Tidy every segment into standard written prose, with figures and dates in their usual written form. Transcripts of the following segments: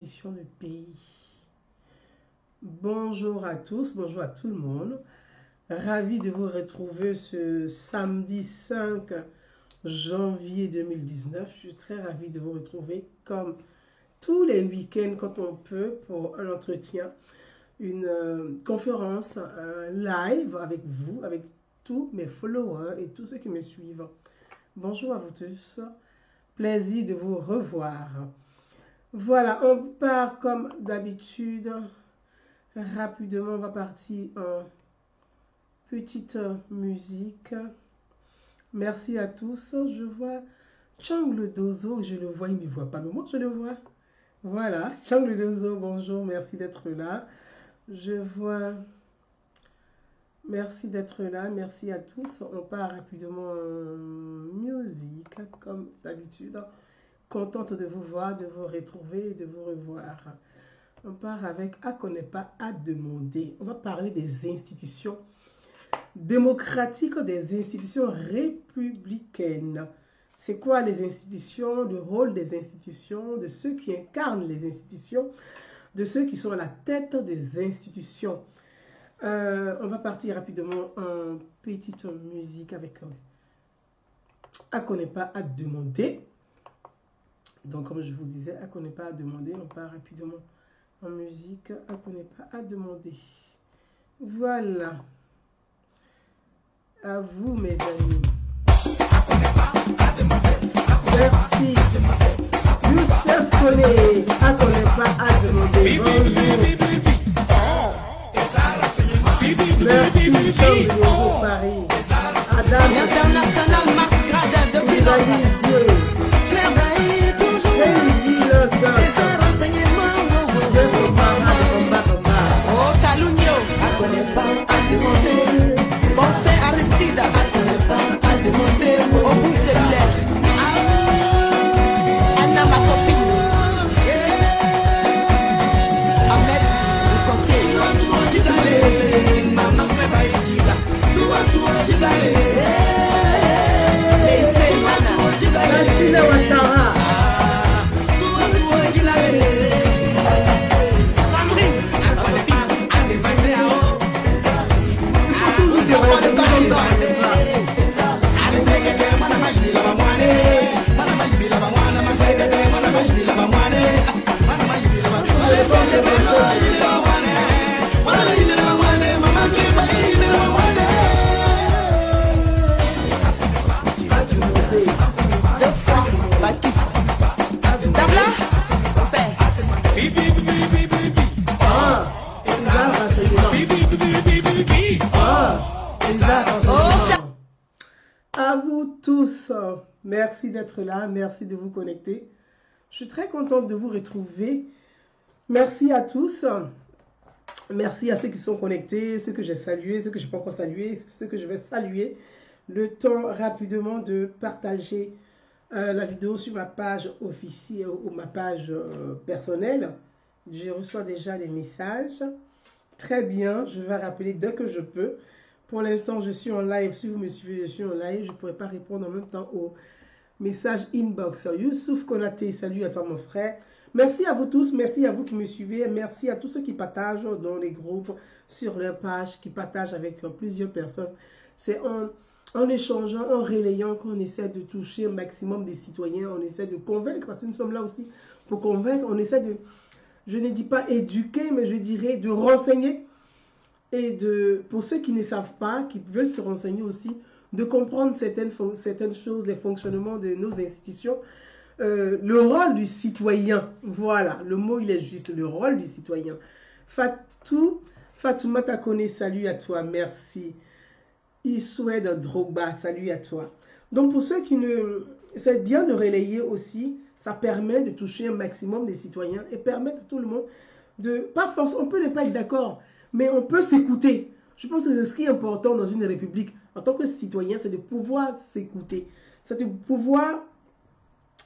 Du pays. Bonjour à tous, bonjour à tout le monde. Ravi de vous retrouver ce samedi 5 janvier 2019. Je suis très ravie de vous retrouver comme tous les week-ends quand on peut pour un entretien, une conférence, un live avec vous, avec tous mes followers et tous ceux qui me suivent. Bonjour à vous tous. Plaisir de vous revoir. Voilà, on part comme d'habitude. Rapidement, on va partir en petite musique. Merci à tous. Je vois Changle Dozo, je le vois, il ne me voit pas, mais moi je le vois. Voilà, Changle Dozo, bonjour, merci d'être là. Je vois, merci d'être là, merci à tous. On part rapidement en musique, comme d'habitude. Contente de vous voir, de vous retrouver et de vous revoir. On part avec à connaît pas, à demander. On va parler des institutions démocratiques, des institutions républicaines. C'est quoi les institutions, le rôle des institutions, de ceux qui incarnent les institutions, de ceux qui sont à la tête des institutions. On va partir rapidement en petite musique avec à connaît pas, à demander. Donc, comme je vous disais, à connaît pas à demander, on part rapidement en musique, à connaît pas à demander. Voilà. À vous, mes amis. Merci. Youssef Koné, à connaît pas à demander. Bonjour. Merci, Charles de Nouveau Paris. Adam, l'international Max Gradin depuis longtemps. Oh, Calunio, à connaît pas à demander. Pensez à Ristida, à connaît pas à demander. Au bout de blesse. Anna, ma copine. Ahmed, on continue. Maman, fais pas Ijida. Toi, Jidale. Christine Ouattara. À vous tous, merci d'être là, merci de vous connecter. Je suis très contente de vous retrouver. Merci à tous. Merci à ceux qui sont connectés, ceux que j'ai salués, ceux que je n'ai pas encore salués, ceux que je vais saluer. Le temps rapidement de partager la vidéo sur ma page officielle ou ma page personnelle. Je reçois déjà des messages. Très bien, je vais rappeler dès que je peux. Pour l'instant, je suis en live. Si vous me suivez, je suis en live. Je ne pourrai pas répondre en même temps aux messages inbox. Youssouf Konaté, salut à toi mon frère. Merci à vous tous. Merci à vous qui me suivez. Merci à tous ceux qui partagent dans les groupes, sur leur page, qui partagent avec plusieurs personnes. C'est en échangeant, en relayant qu'on essaie de toucher un maximum des citoyens. On essaie de convaincre, parce que nous sommes là aussi pour convaincre. On essaie de, je ne dis pas éduquer, mais je dirais de renseigner. Et pour ceux qui ne savent pas, qui veulent se renseigner aussi, de comprendre certaines choses, les fonctionnements de nos institutions, le rôle du citoyen, voilà, le mot il est juste, le rôle du citoyen. Fatouma Takone, salut à toi, merci. Isoued Drogba, salut à toi. Donc pour ceux qui ne... C'est bien de relayer aussi, ça permet de toucher un maximum des citoyens et permettre à tout le monde de... Pas force, on peut ne pas être d'accord, mais on peut s'écouter. Je pense que c'est ce qui est important dans une république. En tant que citoyen, c'est de pouvoir s'écouter. C'est de pouvoir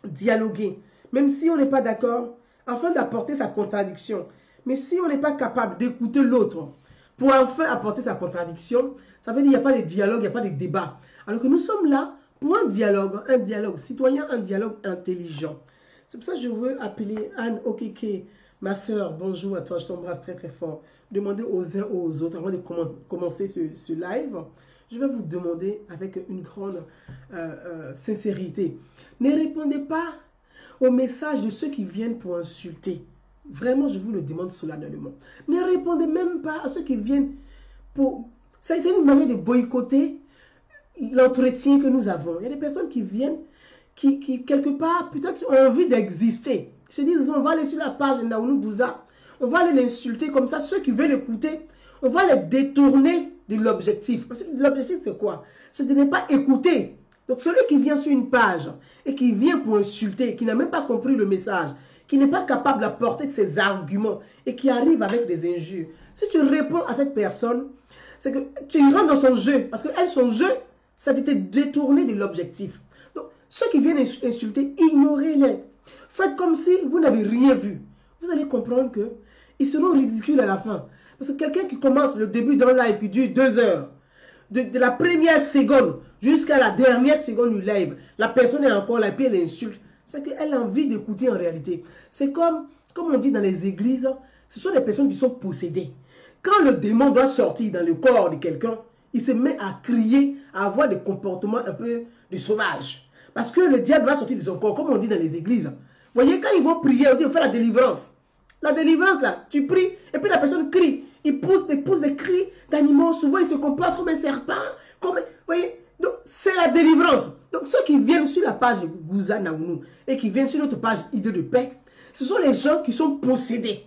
dialoguer. Même si on n'est pas d'accord, afin d'apporter sa contradiction. Mais si on n'est pas capable d'écouter l'autre pour enfin apporter sa contradiction, ça veut dire qu'il n'y a pas de dialogue, il n'y a pas de débat. Alors que nous sommes là pour un dialogue citoyen, un dialogue intelligent. C'est pour ça que je veux appeler Anne Okeke Ma soeur, bonjour à toi, je t'embrasse très très fort. Demandez aux uns aux autres, avant de commencer ce live, je vais vous demander avec une grande sincérité, ne répondez pas aux messages de ceux qui viennent pour insulter. Vraiment, je vous le demande solennellement. Ne répondez même pas à ceux qui viennent pour... C'est une manière de boycotter l'entretien que nous avons. Il y a des personnes qui viennent, qui quelque part, peut-être ont envie d'exister. Ils se disent, on va aller sur la page de Naounou Bouza, on va aller l'insulter comme ça. Ceux qui veulent écouter, on va les détourner de l'objectif. Parce que l'objectif, c'est quoi? C'est de ne pas écouter. Donc, celui qui vient sur une page et qui vient pour insulter, qui n'a même pas compris le message, qui n'est pas capable d'apporter ses arguments et qui arrive avec des injures, si tu réponds à cette personne, c'est que tu rentres dans son jeu. Parce que elle, son jeu, ça t'était détourné de l'objectif. Donc, ceux qui viennent insulter, ignorez-les. Faites comme si vous n'avez rien vu. Vous allez comprendre qu'ils seront ridicules à la fin. Parce que quelqu'un qui commence le début d'un live qui dure 2 heures, de la première seconde jusqu'à la dernière seconde du live, la personne est encore là, puis elle insulte. C'est qu'elle a envie d'écouter en réalité. C'est comme on dit dans les églises, ce sont des personnes qui sont possédées. Quand le démon doit sortir dans le corps de quelqu'un, il se met à crier, à avoir des comportements un peu de sauvage. Parce que le diable va sortir de son corps, comme on dit dans les églises. Vous voyez, quand ils vont prier, on dit on fait la délivrance. La délivrance, là, tu pries, et puis la personne crie. Il pousse des cris d'animaux. Souvent, il se comporte comme un serpent. Vous voyez, donc c'est la délivrance. Donc ceux qui viennent sur la page Gouza Naounou et qui viennent sur notre page Idée de paix, ce sont les gens qui sont possédés.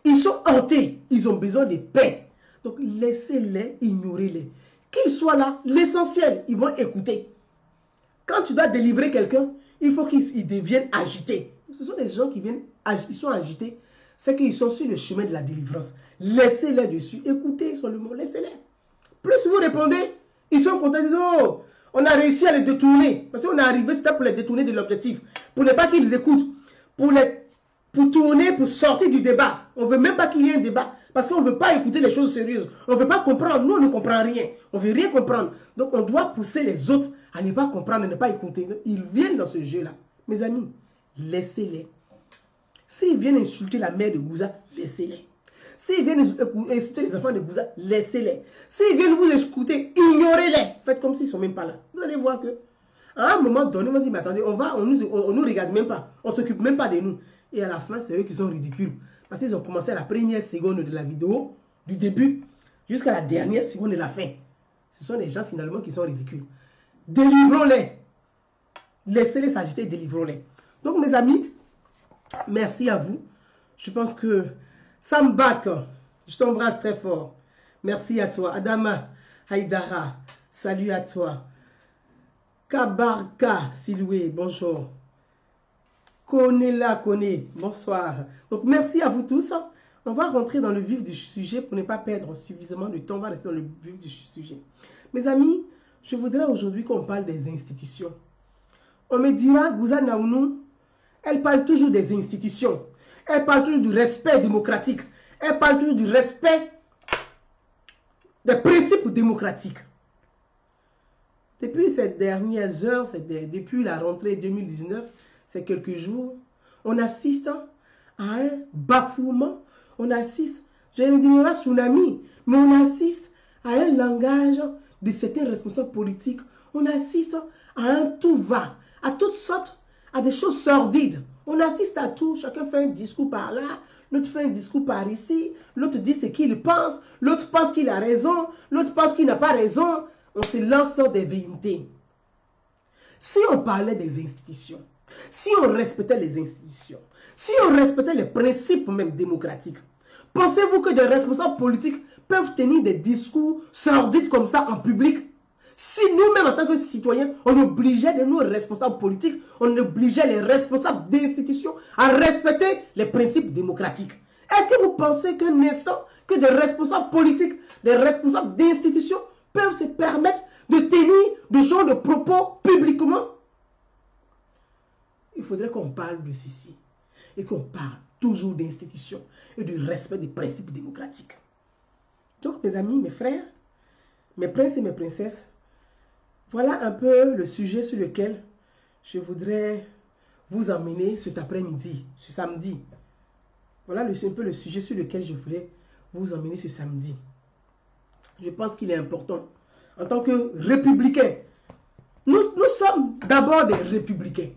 Ils sont hantés. Ils ont besoin de paix. Donc laissez-les, ignorez-les. Qu'ils soient là, l'essentiel, ils vont écouter. Quand tu dois délivrer quelqu'un, il faut qu'ils deviennent agités. Ce sont des gens qui viennent, ils sont agités. C'est qu'ils sont sur le chemin de la délivrance. Laissez-les dessus. Écoutez seulement, laissez-les. Plus vous répondez, ils sont contents. Ils disent, oh, on a réussi à les détourner. Parce qu'on est arrivé, c'était pour les détourner de l'objectif. Pour ne pas qu'ils écoutent. Pour tourner, pour sortir du débat. On ne veut même pas qu'il y ait un débat. Parce qu'on ne veut pas écouter les choses sérieuses. On ne veut pas comprendre. Nous, on ne comprend rien. On ne veut rien comprendre. Donc, on doit pousser les autres à ne pas comprendre, à ne pas écouter. Ils viennent dans ce jeu-là. Mes amis, laissez-les. S'ils viennent insulter la mère de Gouza, laissez-les. S'ils viennent insulter les enfants de Gouza, laissez-les. S'ils viennent vous écouter, ignorez-les. Faites comme s'ils ne sont même pas là. Vous allez voir que, à un moment donné, on dit, mais attendez, on nous regarde même pas. On ne s'occupe même pas de nous. Et à la fin, c'est eux qui sont ridicules. Parce qu'ils ont commencé à la première seconde de la vidéo, du début, jusqu'à la dernière seconde de la fin. Ce sont les gens finalement qui sont ridicules. Délivrons-les. Laissez-les s'agiter, délivrons-les. Donc mes amis, merci à vous. Je pense que Sam Bak, je t'embrasse très fort. Merci à toi. Adama Haïdara, salut à toi. Kabarka Siloué, bonjour. Konela Kone, bonsoir. Donc merci à vous tous. On va rentrer dans le vif du sujet pour ne pas perdre suffisamment de temps. On va rester dans le vif du sujet. Mes amis, je voudrais aujourd'hui qu'on parle des institutions. On me dira, Gouza Naounou, elle parle toujours des institutions. Elle parle toujours du respect démocratique. Elle parle toujours du respect des principes démocratiques. Depuis ces dernières heures, depuis la rentrée 2019, ces quelques jours, on assiste à un bafouement. On assiste, je ne dirais pas tsunami, mais on assiste à un langage de certains responsables politiques. On assiste à un tout-va, à toutes sortes, à des choses sordides. On assiste à tout, chacun fait un discours par là, l'autre fait un discours par ici, l'autre dit ce qu'il pense, l'autre pense qu'il a raison, l'autre pense qu'il n'a pas raison. On se lance sur des vérités. Si on parlait des institutions, si on respectait les institutions, si on respectait les principes même démocratiques, pensez-vous que des responsables politiques peuvent tenir des discours sordides comme ça en public? Si nous-mêmes, en tant que citoyens, on obligeait de nos responsables politiques, on obligeait les responsables d'institutions à respecter les principes démocratiques. Est-ce que vous pensez qu'un instant, que des responsables politiques, des responsables d'institutions peuvent se permettre de tenir de genre de propos publiquement? Il faudrait qu'on parle de ceci et qu'on parle toujours d'institutions et du respect des principes démocratiques. Donc, mes amis, mes frères, mes princes et mes princesses, voilà un peu le sujet sur lequel je voudrais vous emmener cet après-midi, ce samedi. Voilà un peu le sujet sur lequel je voulais vous emmener ce samedi. Je pense qu'il est important. En tant que républicains, nous sommes d'abord des républicains.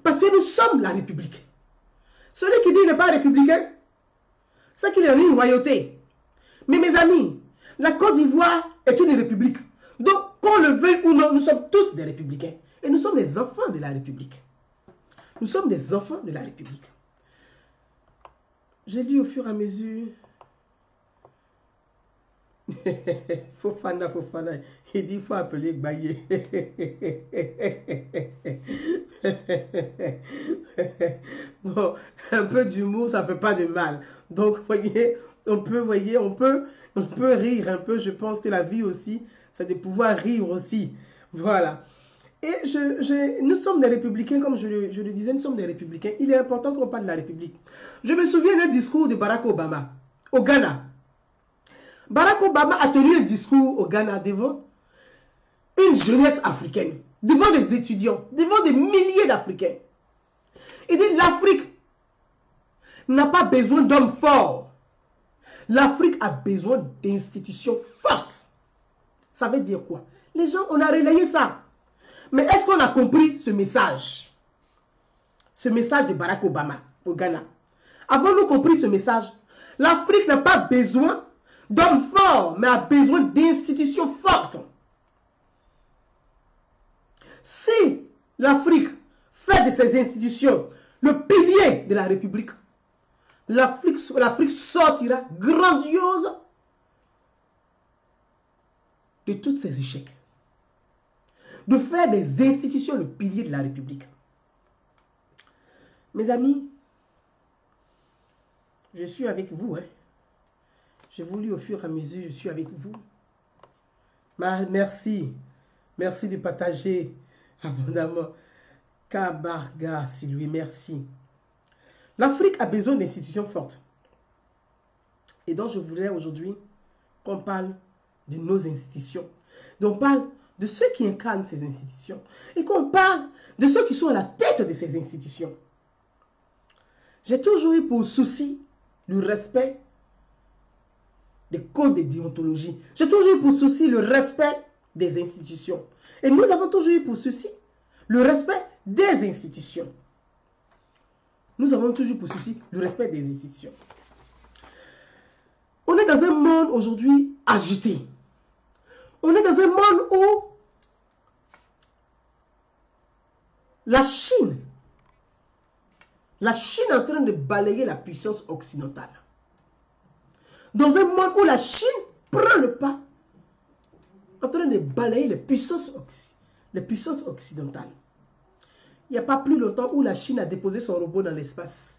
Parce que nous sommes la République. Celui qui dit qu'il n'est pas républicain, c'est qu'il est une royauté. Mais mes amis, la Côte d'Ivoire est une république. Donc, qu'on le veuille ou non, nous sommes tous des républicains. Et nous sommes les enfants de la République. Nous sommes des enfants de la République. J'ai vu au fur et à mesure... Fofana, il dit il faut appeler Gbaye. Bon, un peu d'humour, ça ne fait pas de mal. Donc, voyez, on peut rire un peu. Je pense que la vie aussi, c'est de pouvoir rire aussi. Voilà. Et nous sommes des républicains, comme je le disais, nous sommes des républicains. Il est important qu'on parle de la République. Je me souviens d'un discours de Barack Obama au Ghana. Barack Obama a tenu un discours au Ghana devant une jeunesse africaine, devant des étudiants, devant des milliers d'Africains. Il dit l'Afrique n'a pas besoin d'hommes forts. L'Afrique a besoin d'institutions fortes. Ça veut dire quoi? Les gens, on a relayé ça. Mais est-ce qu'on a compris ce message? Ce message de Barack Obama au Ghana. Avons-nous compris ce message? L'Afrique n'a pas besoin d'hommes forts, mais a besoin d'institutions fortes. Si l'Afrique fait de ces institutions le pilier de la République, l'Afrique sortira grandiose de tous ces échecs. De faire des institutions le pilier de la République. Mes amis, je suis avec vous. J'ai voulu au fur et à mesure, je suis avec vous. Merci. Merci de partager abondamment. Kabarga, Sylvie, merci. L'Afrique a besoin d'institutions fortes. Et donc, je voudrais aujourd'hui qu'on parle de nos institutions. Donc, on parle de ceux qui incarnent ces institutions. Et qu'on parle de ceux qui sont à la tête de ces institutions. J'ai toujours eu pour souci le respect des codes de déontologie. J'ai toujours eu pour souci le respect des institutions. Et nous avons toujours eu pour souci le respect des institutions. Nous avons toujours pour souci le respect des institutions. On est dans un monde aujourd'hui agité. On est dans un monde où la Chine est en train de balayer la puissance occidentale. Dans un monde où la Chine prend le pas, en train de balayer les puissances occidentales. Il n'y a pas plus longtemps où la Chine a déposé son robot dans l'espace.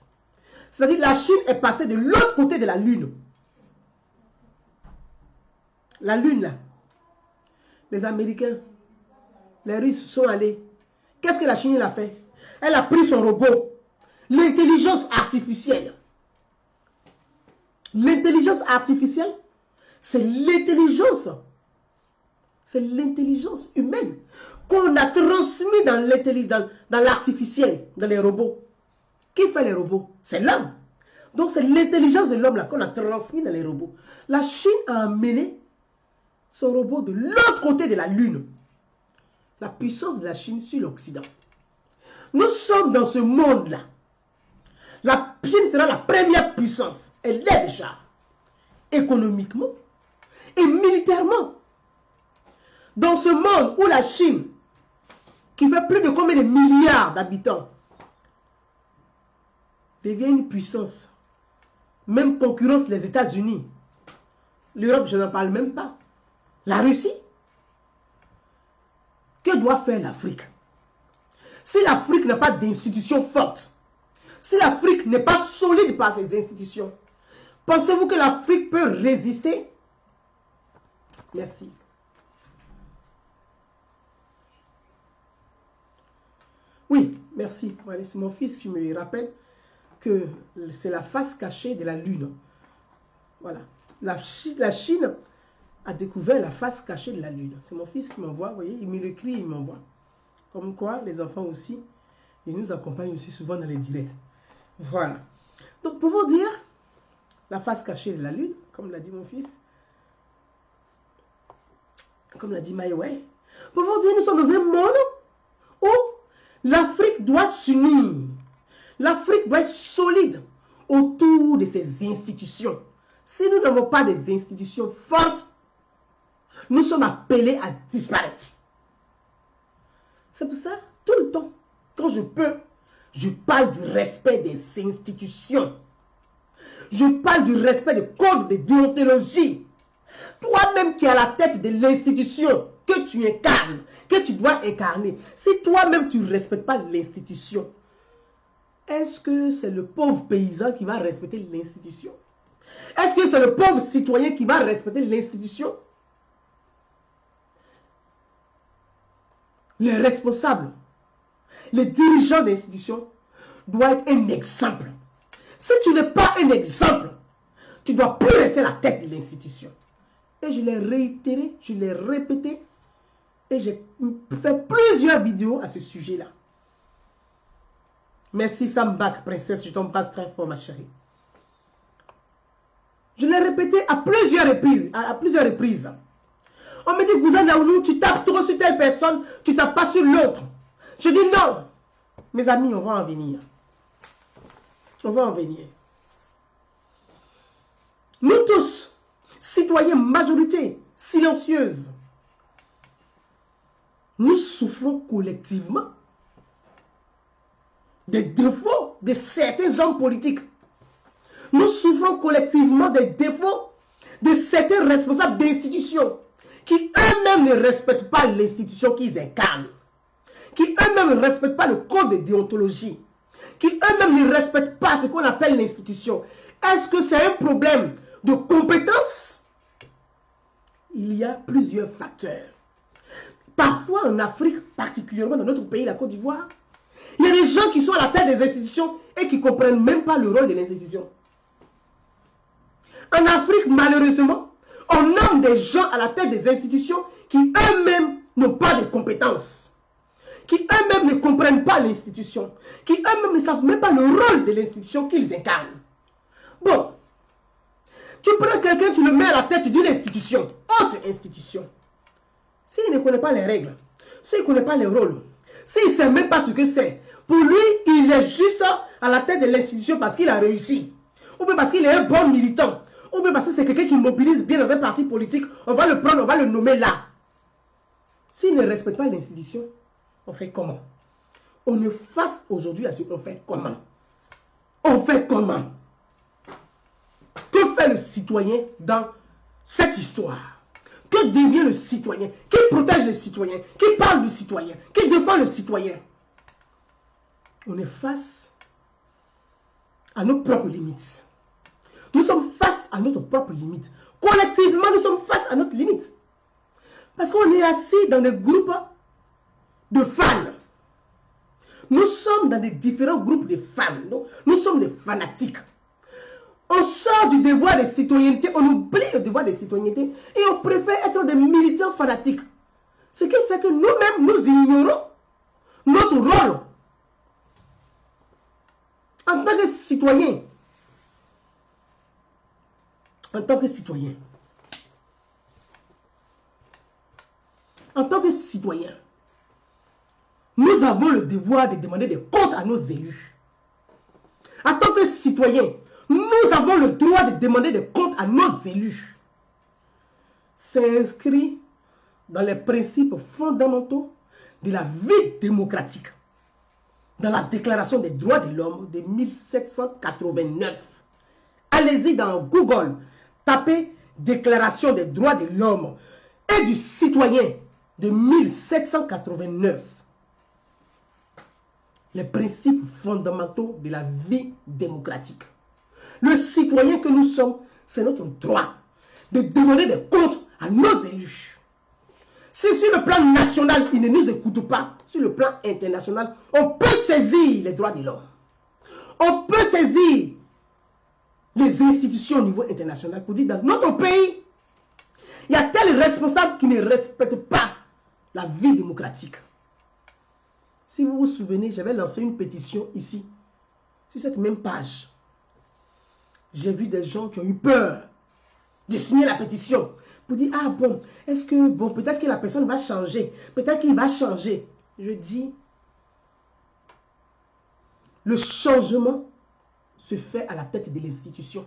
C'est-à-dire que la Chine est passée de l'autre côté de la Lune. La Lune, là. Les Américains, les Russes sont allés. Qu'est-ce que la Chine a fait? Elle a pris son robot. L'intelligence artificielle. L'intelligence artificielle, c'est l'intelligence. C'est l'intelligence humaine qu'on a transmis dans l'artificiel, dans les robots. Qui fait les robots? C'est l'homme. Donc c'est l'intelligence de l'homme qu'on a transmis dans les robots. La Chine a amené son robot de l'autre côté de la Lune. La puissance de la Chine sur l'Occident. Nous sommes dans ce monde-là. La Chine sera la première puissance. Elle l'est déjà. Économiquement et militairement. Dans ce monde où la Chine, qui fait plus de combien de milliards d'habitants, devient une puissance, même concurrence les États-Unis, l'Europe, je n'en parle même pas, la Russie, que doit faire l'Afrique? Si l'Afrique n'a pas d'institutions fortes, si l'Afrique n'est pas solide par ses institutions, pensez-vous que l'Afrique peut résister? Merci. Oui, merci. Voilà, c'est mon fils qui me rappelle que c'est la face cachée de la Lune. Voilà. La Chine a découvert la face cachée de la Lune. C'est mon fils qui m'envoie, vous voyez, il me l'écrit, il m'envoie. Comme quoi, les enfants aussi, ils nous accompagnent aussi souvent dans les directs. Voilà. Donc, pour vous dire, la face cachée de la lune, comme l'a dit mon fils, comme l'a dit Maïway, pour vous dire, nous sommes dans un monde où l'Afrique doit s'unir. L'Afrique doit être solide autour de ses institutions. Si nous n'avons pas des institutions fortes, nous sommes appelés à disparaître. C'est pour ça, tout le temps, quand je peux, je parle du respect des institutions. Je parle du respect des codes de déontologie. Toi-même qui es à la tête de l'institution que tu incarnes, que tu dois incarner, si toi-même tu ne respectes pas l'institution, est-ce que c'est le pauvre paysan qui va respecter l'institution? Est-ce que c'est le pauvre citoyen qui va respecter l'institution? Les responsables, les dirigeants d'institutions doivent être un exemple. Si tu n'es pas un exemple, tu ne dois plus rester à la tête de l'institution. Et je l'ai réitéré, je l'ai répété, et j'ai fait plusieurs vidéos à ce sujet-là. Merci Sambak, princesse, je t'embrasse très fort, ma chérie. Je l'ai répété à plusieurs reprises. On me dit, Gouza Naounou, tu tapes trop sur telle personne, tu tapes pas sur l'autre. Je dis non. Mes amis, on va en venir. On va en venir. Nous tous, citoyens, majorité silencieuse, nous souffrons collectivement des défauts de certains hommes politiques. Nous souffrons collectivement des défauts de certains responsables d'institutions qui eux-mêmes ne respectent pas l'institution qu'ils incarnent, qui eux-mêmes ne respectent pas le code de déontologie, qui eux-mêmes ne respectent pas ce qu'on appelle l'institution. Est-ce que c'est un problème de compétence? Il y a plusieurs facteurs. Parfois en Afrique, particulièrement dans notre pays, la Côte d'Ivoire, il y a des gens qui sont à la tête des institutions et qui ne comprennent même pas le rôle de l'institution. En Afrique, malheureusement, on nomme des gens à la tête des institutions qui eux-mêmes n'ont pas de compétences, qui eux-mêmes ne comprennent pas l'institution, qui eux-mêmes ne savent même pas le rôle de l'institution qu'ils incarnent. Bon, tu prends quelqu'un, tu le mets à la tête d'une institution, autre institution. S'il ne connaît pas les règles, s'il ne connaît pas les rôles, s'il ne sait même pas ce que c'est, pour lui, il est juste à la tête de l'institution parce qu'il a réussi, ou bien parce qu'il est un bon militant, ou bien parce que c'est quelqu'un qui mobilise bien dans un parti politique, on va le prendre, on va le nommer là. S'il ne respecte pas l'institution, on fait comment? On est face aujourd'hui à ce qu'on fait comment? On fait comment? Que fait le citoyen dans cette histoire? Que devient le citoyen? Qui protège le citoyen? Qui parle du citoyen? Qui défend le citoyen? On est face à nos propres limites. Nous sommes face à notre propre limite. Collectivement, nous sommes face à notre limite. Parce qu'on est assis dans des groupes de fans. Nous sommes dans des différents groupes de fans. Nous sommes des fanatiques. On sort du devoir de citoyenneté, on oublie le devoir de citoyenneté et on préfère être des militants fanatiques. Ce qui fait que nous-mêmes, nous ignorons notre rôle en tant que citoyen. En tant que citoyen. En tant que citoyen, nous avons le devoir de demander des comptes à nos élus. En tant que citoyen, nous avons le droit de demander des comptes à nos élus. C'est inscrit dans les principes fondamentaux de la vie démocratique, dans la Déclaration des droits de l'homme de 1789. Allez-y dans Google, tapez Déclaration des droits de l'homme et du citoyen de 1789. Les principes fondamentaux de la vie démocratique. Le citoyen que nous sommes, c'est notre droit de demander des comptes à nos élus. Si sur le plan national, ils ne nous écoutent pas, sur le plan international, on peut saisir les droits de l'homme. On peut saisir les institutions au niveau international pour dire dans notre pays, il y a tel responsable qui ne respecte pas la vie démocratique. Si vous vous souvenez, j'avais lancé une pétition ici, sur cette même page. J'ai vu des gens qui ont eu peur de signer la pétition pour dire, ah bon, est-ce que, bon, peut-être que la personne va changer, peut-être qu'il va changer. Je dis, le changement se fait à la tête de l'institution.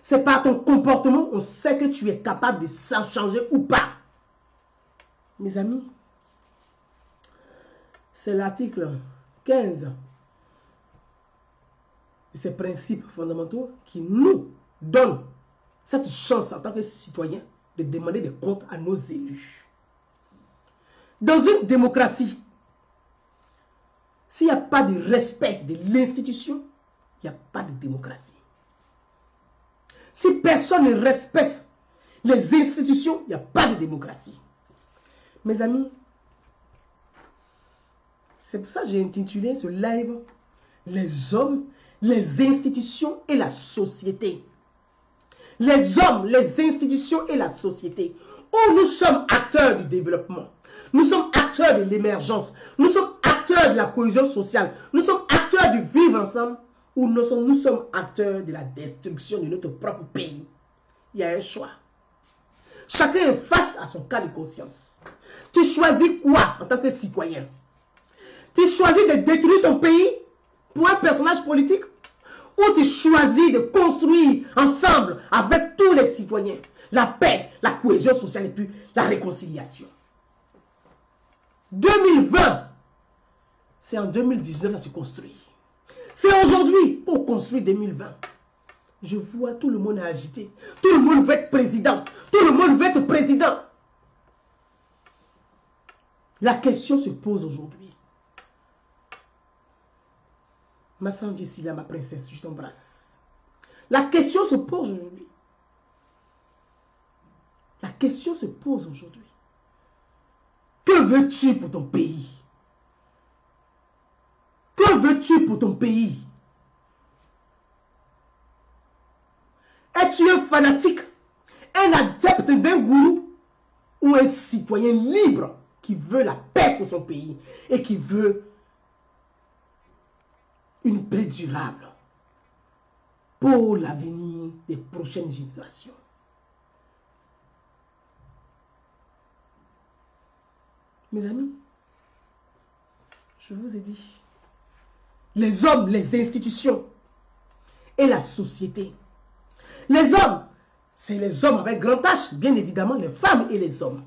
C'est par ton comportement, on sait que tu es capable de s'en changer ou pas. Mes amis, c'est l'article 15 de ces principes fondamentaux qui nous donne cette chance en tant que citoyen de demander des comptes à nos élus. Dans une démocratie, s'il n'y a pas de respect de l'institution, il n'y a pas de démocratie. Si personne ne respecte les institutions, il n'y a pas de démocratie. Mes amis, c'est pour ça que j'ai intitulé ce live « Les hommes, les institutions et la société ». Les hommes, les institutions et la société, où nous sommes acteurs du développement, nous sommes acteurs de l'émergence, nous sommes acteurs de la cohésion sociale, nous sommes acteurs du vivre ensemble, ou nous sommes acteurs de la destruction de notre propre pays. Il y a un choix. Chacun est face à son cas de conscience. Tu choisis quoi en tant que citoyen? Tu choisis de détruire ton pays pour un personnage politique? Ou tu choisis de construire ensemble avec tous les citoyens la paix, la cohésion sociale et puis la réconciliation? 2020, c'est en 2019 que ça se construit. C'est aujourd'hui pour construire 2020. Je vois tout le monde agité. Tout le monde veut être président. Tout le monde veut être président. La question se pose aujourd'hui. Ma sœur Jessica, ma princesse, je t'embrasse. La question se pose aujourd'hui. La question se pose aujourd'hui. Que veux-tu pour ton pays? Que veux-tu pour ton pays? Es-tu un fanatique, un adepte d'un gourou ou un citoyen libre qui veut la paix pour son pays et qui veut une paix durable pour l'avenir des prochaines générations? Mes amis, je vous ai dit, les hommes, les institutions et la société. Les hommes, c'est les hommes avec grand H, bien évidemment les femmes et les hommes.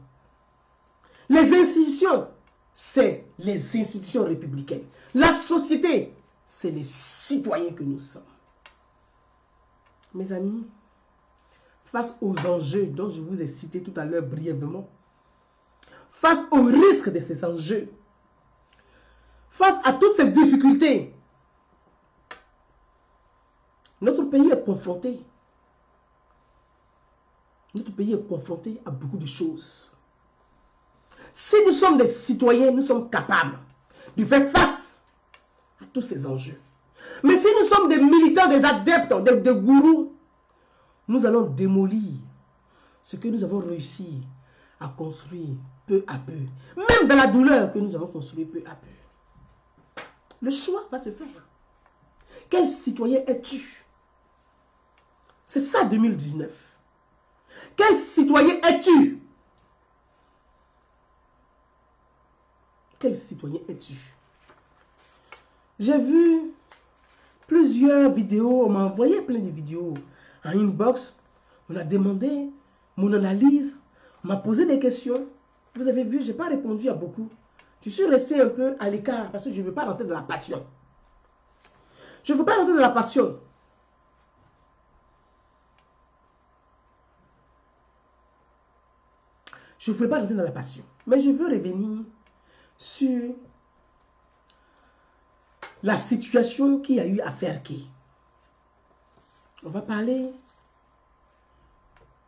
Les institutions, c'est les institutions républicaines. La société, c'est les citoyens que nous sommes. Mes amis, face aux enjeux dont je vous ai cités tout à l'heure brièvement, face aux risques de ces enjeux, face à toutes ces difficultés, notre pays est confronté. Notre pays est confronté à beaucoup de choses. Si nous sommes des citoyens, nous sommes capables de faire face à tous ces enjeux. Mais si nous sommes des militants, des adeptes, des gourous, nous allons démolir ce que nous avons réussi à construire peu à peu. Même dans la douleur que nous avons construit peu à peu. Le choix va se faire. Quel citoyen es-tu? C'est ça 2019. Quel citoyen es-tu? Quel citoyen es-tu? J'ai vu plusieurs vidéos, on m'a envoyé plein de vidéos en inbox. On a demandé mon analyse, on m'a posé des questions. Vous avez vu, je n'ai pas répondu à beaucoup. Je suis resté un peu à l'écart parce que je ne veux pas rentrer dans la passion. Je ne veux pas rentrer dans la passion. Je ne veux pas rentrer dans la passion. Mais je veux revenir sur la situation qui a eu à faire qui. On va parler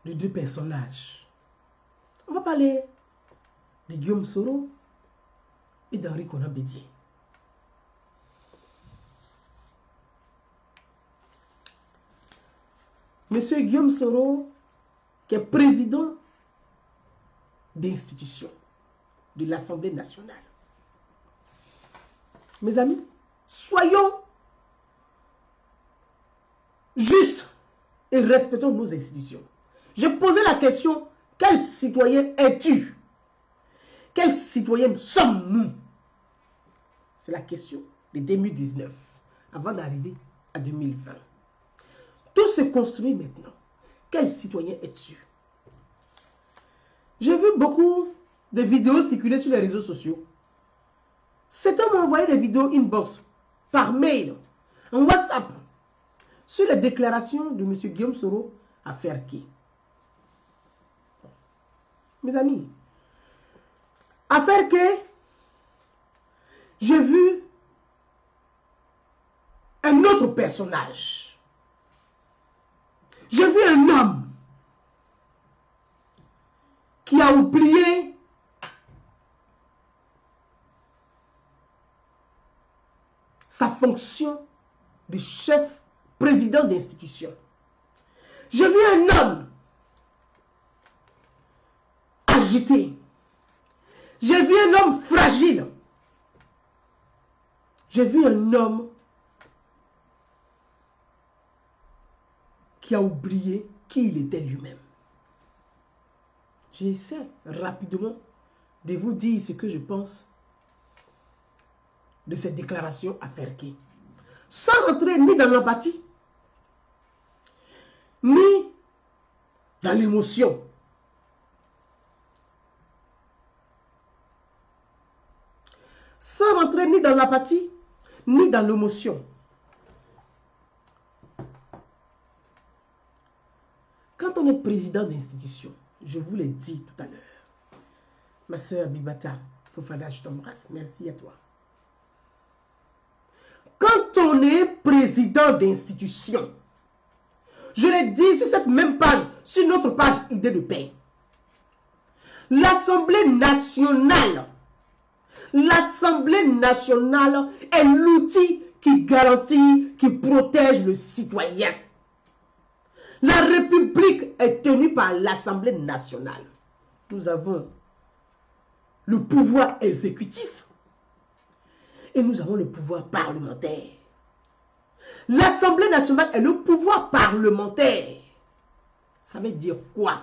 de deux personnages. On va parler de Guillaume Soro et d'Henri Konan Bédié. Monsieur Guillaume Soro, qui est président d'institution de l'Assemblée nationale. Mes amis, soyons justes et respectons nos institutions. Je posais la question, quel citoyen es-tu? Quel citoyen sommes-nous? C'est la question de 2019, avant d'arriver à 2020. Tout se construit maintenant. Quel citoyen es-tu? J'ai vu beaucoup de vidéos circuler sur les réseaux sociaux. Certains m'ont envoyé des vidéos inbox, par mail, en WhatsApp, sur les déclarations de M. Guillaume Soro à Ferké. Mes amis, à Ferké, j'ai vu un autre personnage. J'ai vu un homme qui a oublié sa fonction de chef président d'institution. J'ai vu un homme agité. J'ai vu un homme fragile. J'ai vu un homme qui a oublié qui il était lui-même. J'essaie rapidement de vous dire ce que je pense de cette déclaration à Ferké, sans rentrer ni dans l'empathie, ni dans l'émotion. Sans rentrer ni dans l'apathie, ni dans l'émotion. Quand on est président d'institution, je vous l'ai dit tout à l'heure, ma soeur Bibata Fofana, je t'embrasse, merci à toi. Quand on est président d'institution, je l'ai dit sur cette même page, sur notre page Idée de paix, l'Assemblée nationale est l'outil qui garantit, qui protège le citoyen. La République est tenue par l'Assemblée nationale. Nous avons le pouvoir exécutif et nous avons le pouvoir parlementaire. L'Assemblée nationale est le pouvoir parlementaire. Ça veut dire quoi?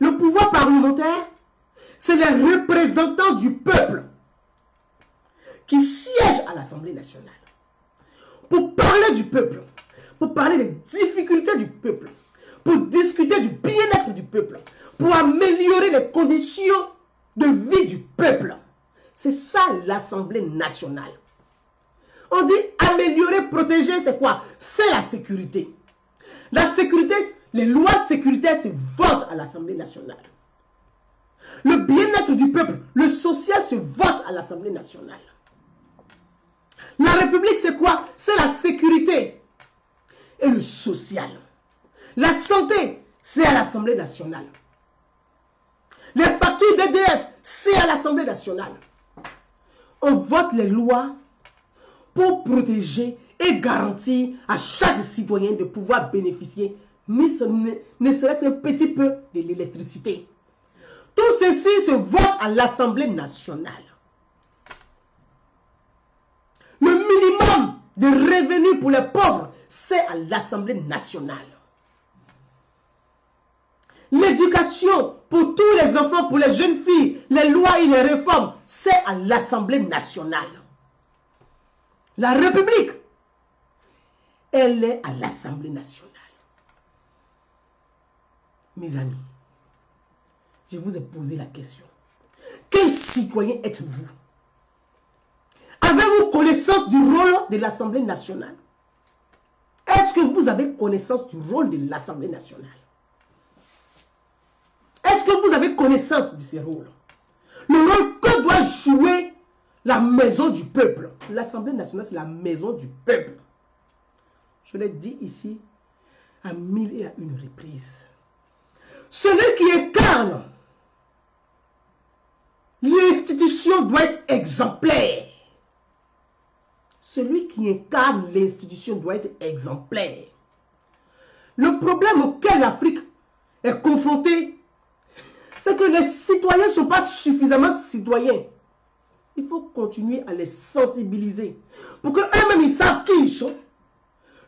Le pouvoir parlementaire, c'est les représentants du peuple qui siègent à l'Assemblée nationale pour parler du peuple, pour parler des difficultés du peuple, pour discuter du bien-être du peuple, pour améliorer les conditions de vie du peuple. C'est ça l'Assemblée nationale. On dit améliorer, protéger, c'est quoi? C'est la sécurité. La sécurité, les lois sécuritaires se votent à l'Assemblée nationale. Le bien-être du peuple, le social se vote à l'Assemblée nationale. La République, c'est quoi? C'est la sécurité et le social. La santé, c'est à l'Assemblée nationale. Les factures d'EDF, c'est à l'Assemblée nationale. On vote les lois pour protéger et garantir à chaque citoyen de pouvoir bénéficier, ne serait-ce un petit peu de l'électricité. Tout ceci se vote à l'Assemblée nationale. Le minimum de revenus pour les pauvres, c'est à l'Assemblée nationale. L'éducation pour tous les enfants, pour les jeunes filles, les lois et les réformes, c'est à l'Assemblée nationale. La République, elle est à l'Assemblée nationale. Mes amis, je vous ai posé la question. Quel citoyen êtes-vous? Avez-vous connaissance du rôle de l'Assemblée nationale? Est-ce que vous avez connaissance du rôle de l'Assemblée nationale? Est-ce que vous avez connaissance de ce rôle? Le rôle que doit jouer la maison du peuple. L'Assemblée nationale, c'est la maison du peuple. Je l'ai dit ici à 1000 et à une reprises. Celui qui incarne l'institution doit être exemplaire. Celui qui incarne l'institution doit être exemplaire. Le problème auquel l'Afrique est confrontée, c'est que les citoyens ne sont pas suffisamment citoyens. Il faut continuer à les sensibiliser pour qu'eux-mêmes ils savent qui ils sont,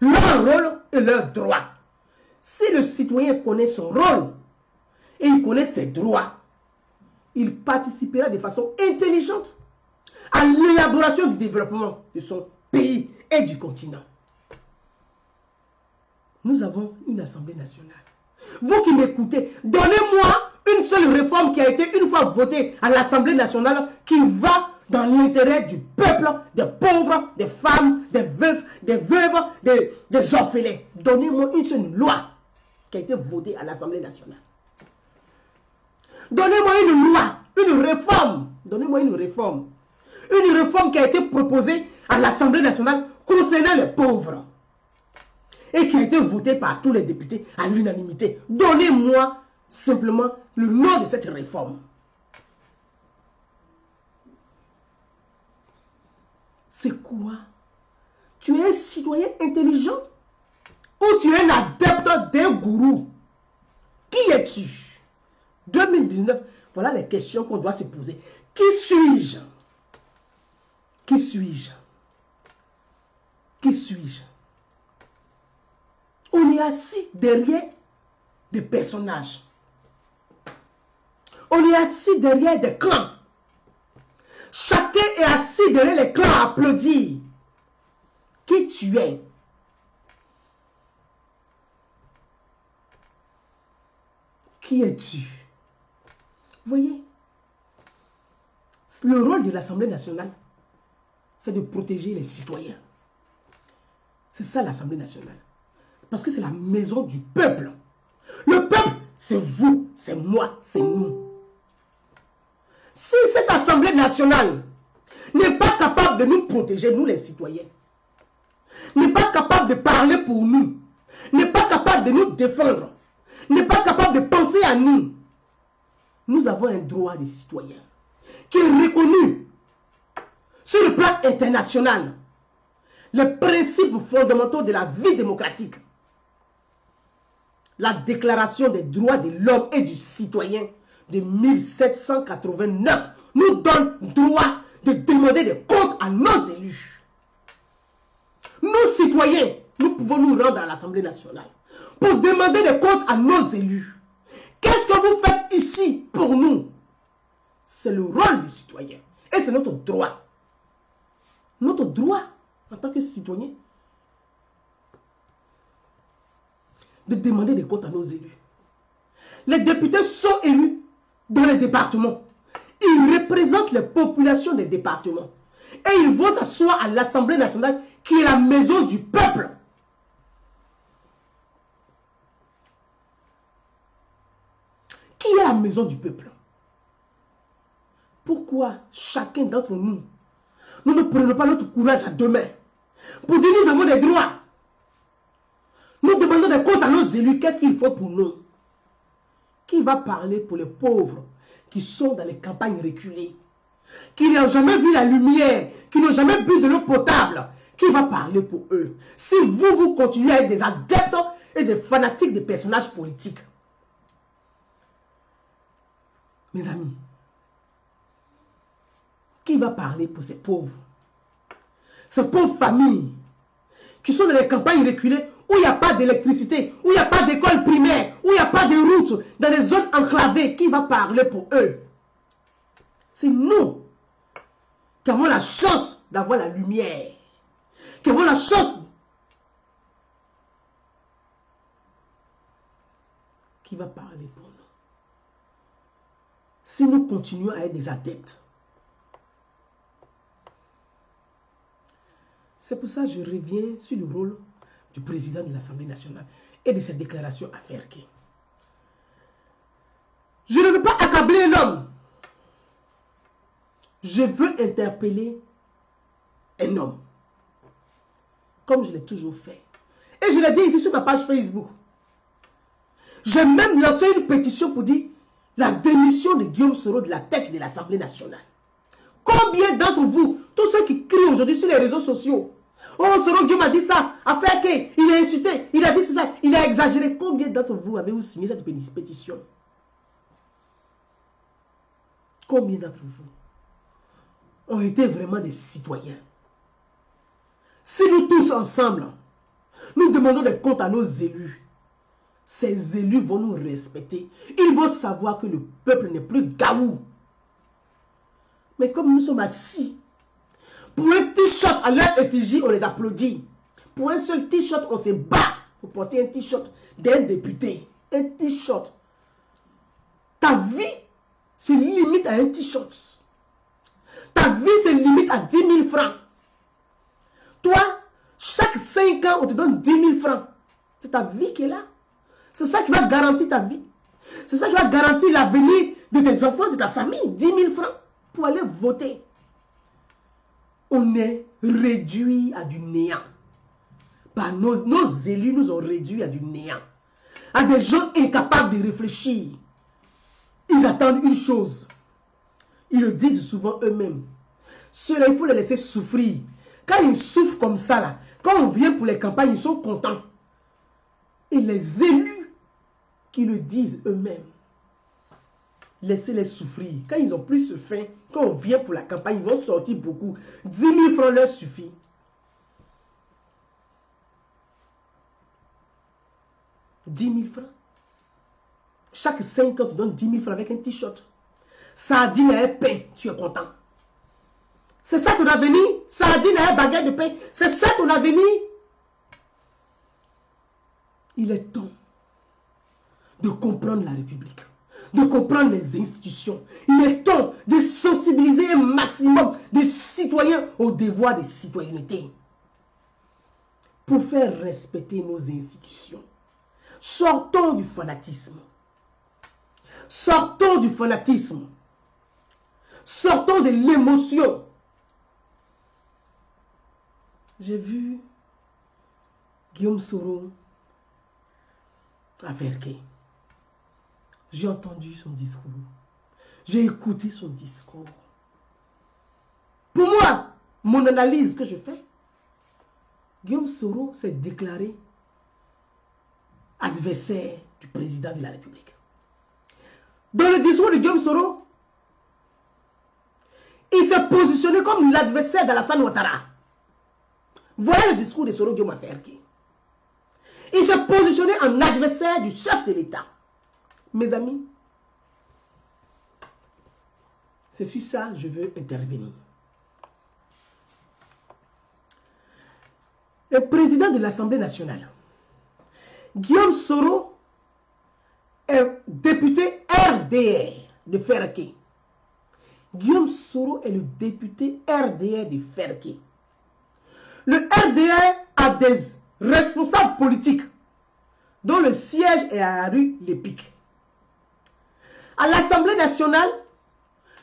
leur rôle et leurs droits. Si le citoyen connaît son rôle et il connaît ses droits, il participera de façon intelligente à l'élaboration du développement de son pays et du continent. Nous avons une Assemblée nationale. Vous qui m'écoutez, donnez-moi une seule réforme qui a été une fois votée à l'Assemblée nationale qui va dans l'intérêt du peuple, des pauvres, des femmes, des veuves, des orphelins. Donnez-moi une seule loi qui a été votée à l'Assemblée nationale. Donnez-moi une loi, une réforme. Donnez-moi une réforme. Une réforme qui a été proposée à l'Assemblée nationale concernant les pauvres et qui a été votée par tous les députés à l'unanimité. Donnez-moi simplement le nom de cette réforme. C'est quoi? Tu es un citoyen intelligent ou tu es un adepte d'un gourou? Qui es-tu? 2019, voilà les questions qu'on doit se poser. Qui suis-je? Qui suis-je? Qui suis-je? On est assis derrière des personnages. On est assis derrière des clans. Chacun est assis derrière les clans à applaudir. Qui tu es? Qui es-tu? Vous voyez? Le rôle de l'Assemblée nationale, c'est de protéger les citoyens. C'est ça l'Assemblée nationale. Parce que c'est la maison du peuple. Le peuple, c'est vous, c'est moi, c'est nous. Si cette Assemblée nationale n'est pas capable de nous protéger, nous les citoyens, n'est pas capable de parler pour nous, n'est pas capable de nous défendre, n'est pas capable de penser à nous, nous avons un droit des citoyens qui est reconnu sur le plan international. Les principes fondamentaux de la vie démocratique. La déclaration des droits de l'homme et du citoyen de 1789 nous donne droit de demander des comptes à nos élus. Nous, citoyens, nous pouvons nous rendre à l'Assemblée nationale pour demander des comptes à nos élus. Qu'est-ce que vous faites ici pour nous? C'est le rôle des citoyens et c'est notre droit. Notre droit en tant que citoyen de demander des comptes à nos élus. Les députés sont élus dans les départements. Ils représentent les populations des départements. Et ils vont s'asseoir à l'Assemblée nationale qui est la maison du peuple. Qui est la maison du peuple? Pourquoi chacun d'entre nous, nous ne prenons pas notre courage à deux mains pour dire nous avons des droits? Nous demandons des comptes à nos élus. Qu'est-ce qu'il faut pour nous? Qui va parler pour les pauvres qui sont dans les campagnes reculées, qui n'ont jamais vu la lumière, qui n'ont jamais bu de l'eau potable? Qui va parler pour eux? Si vous continuez à être des adeptes et des fanatiques des personnages politiques. Mes amis, qui va parler pour ces pauvres? Ces pauvres familles qui sont dans les campagnes reculées où il n'y a pas d'électricité, où il n'y a pas d'école primaire, où il n'y a pas de route, dans les zones enclavées. Qui va parler pour eux? C'est nous qui avons la chance d'avoir la lumière, qui avons la chance, qui va parler pour nous? Si nous continuons à être des adeptes. C'est pour ça que je reviens sur le rôle du président de l'Assemblée nationale et de ses déclarations à faire. Je ne veux pas accabler un homme. Je veux interpeller un homme. Comme je l'ai toujours fait. Et je l'ai dit ici sur ma page Facebook. J'ai même lancé une pétition pour dire la démission de Guillaume Soro de la tête de l'Assemblée nationale. Combien d'entre vous, tous ceux qui crient aujourd'hui sur les réseaux sociaux, oh, Soro Guillaume a dit ça, a fait qu'il a insulté, il a dit ça, il a exagéré. Combien d'entre vous avez-vous signé cette pétition? Combien d'entre vous ont été vraiment des citoyens? Si nous tous ensemble, nous demandons des comptes à nos élus, ces élus vont nous respecter. Ils vont savoir que le peuple n'est plus gaou. Mais comme nous sommes assis, pour un t-shirt à leur effigie, on les applaudit. Pour un seul t-shirt, on se bat pour porter un t-shirt d'un député. Un t-shirt. Ta vie se limite à un t-shirt. Ta vie se limite à 10 000 francs. Toi, chaque 5 ans, on te donne 10 000 francs. C'est ta vie qui est là. C'est ça qui va garantir ta vie. C'est ça qui va garantir l'avenir de tes enfants, de ta famille. 10 000 francs pour aller voter. On est réduit à du néant. Bah, nos élus nous ont réduits à du néant. À des gens incapables de réfléchir. Ils attendent une chose. Ils le disent souvent eux-mêmes. Ceux-là, il faut les laisser souffrir. Quand ils souffrent comme ça, là, quand on vient pour les campagnes, ils sont contents. Et les élus qui le disent eux-mêmes, laissez-les souffrir. Quand ils ont plus faim, quand on vient pour la campagne, ils vont sortir beaucoup. 10 000 francs leur suffit. « 10 000 francs. Chaque 5 ans, tu donnes 10 000 francs avec un t-shirt. Sardine et un pain, tu es content. C'est ça ton avenir. Sardine et un baguette de pain. C'est ça ton avenir. Il est temps de comprendre la République, de comprendre les institutions. Il est temps de sensibiliser un maximum de citoyens au devoir de citoyenneté pour faire respecter nos institutions. Sortons du fanatisme. Sortons du fanatisme. Sortons de l'émotion. J'ai vu Guillaume Soro à Verquet. J'ai entendu son discours. J'ai écouté son discours. Pour moi, mon analyse que je fais, Guillaume Soro s'est déclaré adversaire du président de la République. Dans le discours de Guillaume Soro, il s'est positionné comme l'adversaire d'Alassane Ouattara. Voilà le discours de Soro Guillaume à Verquet. Il s'est positionné en adversaire du chef de l'État. Mes amis, c'est sur ça que je veux intervenir. Le président de l'Assemblée nationale, Guillaume Soro, est député RDR de Ferké. Guillaume Soro est le député RDR de Ferké. Le RDR a des responsables politiques dont le siège est à la rue Lépic. À l'Assemblée nationale,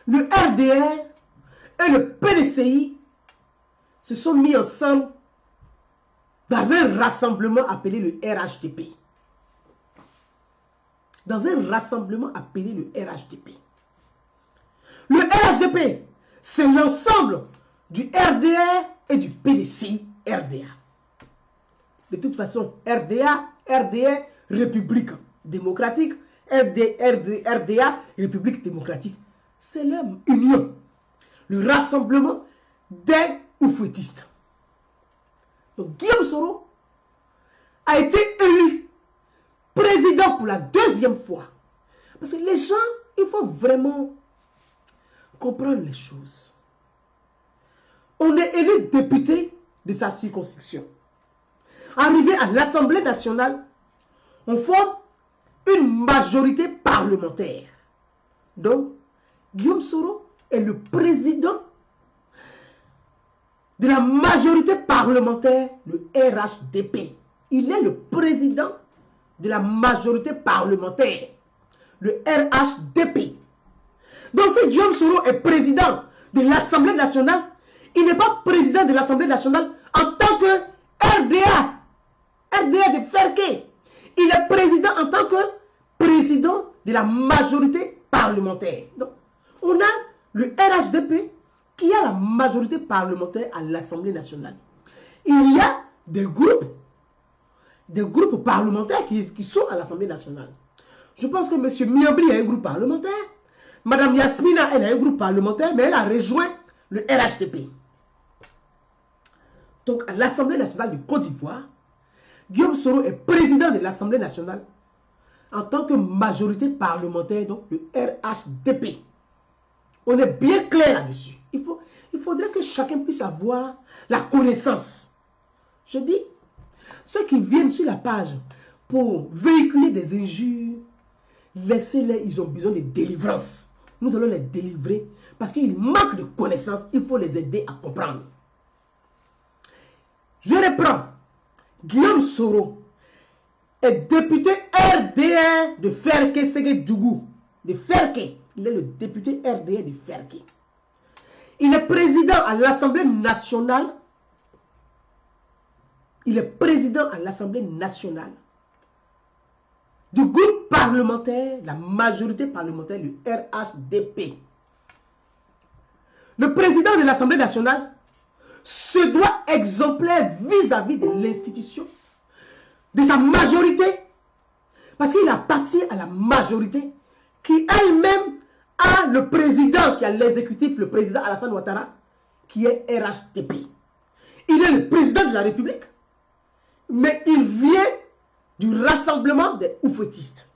le RDR et le PDCI se sont mis ensemble dans un rassemblement appelé le RHDP. Dans un rassemblement appelé le RHDP. Le RHDP, c'est l'ensemble du RDR et du PDCI RDA. De toute façon, RDA, RDR, République démocratique, RDA, République démocratique, c'est leur union. Le rassemblement des oufouettistes. Donc Guillaume Soro a été élu président pour la 2e fois. Parce que les gens, il faut vraiment comprendre les choses. On est élu député de sa circonscription. Arrivé à l'Assemblée nationale, on forme une majorité parlementaire. Donc, Guillaume Soro est le président de la majorité parlementaire, le RHDP. Il est le président de la majorité parlementaire, le RHDP. Donc si Guillaume Soro est président de l'Assemblée nationale, il n'est pas président de l'Assemblée nationale en tant que RDA de Ferké. Il est président en tant que président de la majorité parlementaire. Donc, on a le RHDP qui a la majorité parlementaire à l'Assemblée nationale. Il y a des groupes parlementaires qui sont à l'Assemblée nationale. Je pense que M. Miabri a un groupe parlementaire. Mme Yasmina, elle a un groupe parlementaire, mais elle a rejoint le RHDP. Donc, à l'Assemblée nationale de Côte d'Ivoire, Guillaume Soro est président de l'Assemblée nationale en tant que majorité parlementaire, donc le RHDP. On est bien clair là-dessus. Il faudrait que chacun puisse avoir la connaissance. Je dis, ceux qui viennent sur la page pour véhiculer des injures, laissez-les, ils ont besoin de délivrance. Nous allons les délivrer parce qu'ils manquent de connaissances. Il faut les aider à comprendre. Je reprends. Guillaume Soro est député RDR de Ferke-Ségué-Dougou. De Ferke. Il est le député RDR de Ferke. Il est président à l'Assemblée nationale. Il est président à l'Assemblée nationale du groupe parlementaire, la majorité parlementaire, le RHDP. Le président de l'Assemblée nationale se doit exemplaire vis-à-vis de l'institution, de sa majorité, parce qu'il appartient à la majorité qui elle-même a le président, qui a l'exécutif, le président Alassane Ouattara, qui est RHDP. Il est le président de la République, mais il vient du rassemblement des oufetistes.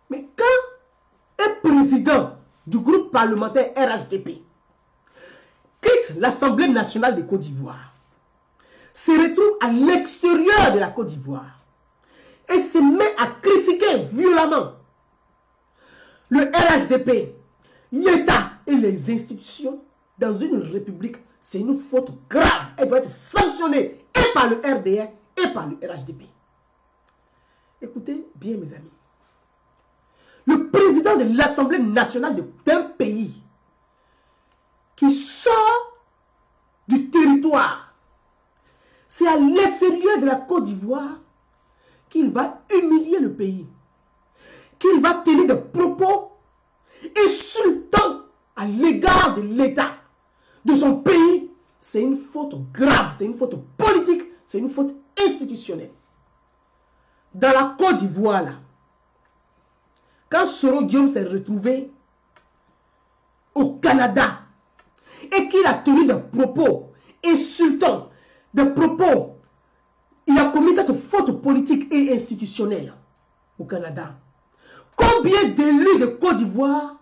Mais quand un président du groupe parlementaire RHDP quitte l'Assemblée nationale de Côte d'Ivoire, se retrouve à l'extérieur de la Côte d'Ivoire et se met à critiquer violemment le RHDP, l'État et les institutions dans une république, c'est une faute grave. Elle doit être sanctionnée et par le RDR et par le RHDP. Écoutez bien mes amis. Le président de l'Assemblée nationale d'un pays qui sort du territoire, c'est à l'extérieur de la Côte d'Ivoire qu'il va humilier le pays, qu'il va tenir des propos insultants à l'égard de l'État, de son pays. C'est une faute grave, c'est une faute politique, c'est une faute institutionnelle. Dans la Côte d'Ivoire, là, quand Soro Guillaume s'est retrouvé au Canada et qu'il a tenu des propos insultants, des propos, il a commis cette faute politique et institutionnelle au Canada. Combien d'élus de Côte d'Ivoire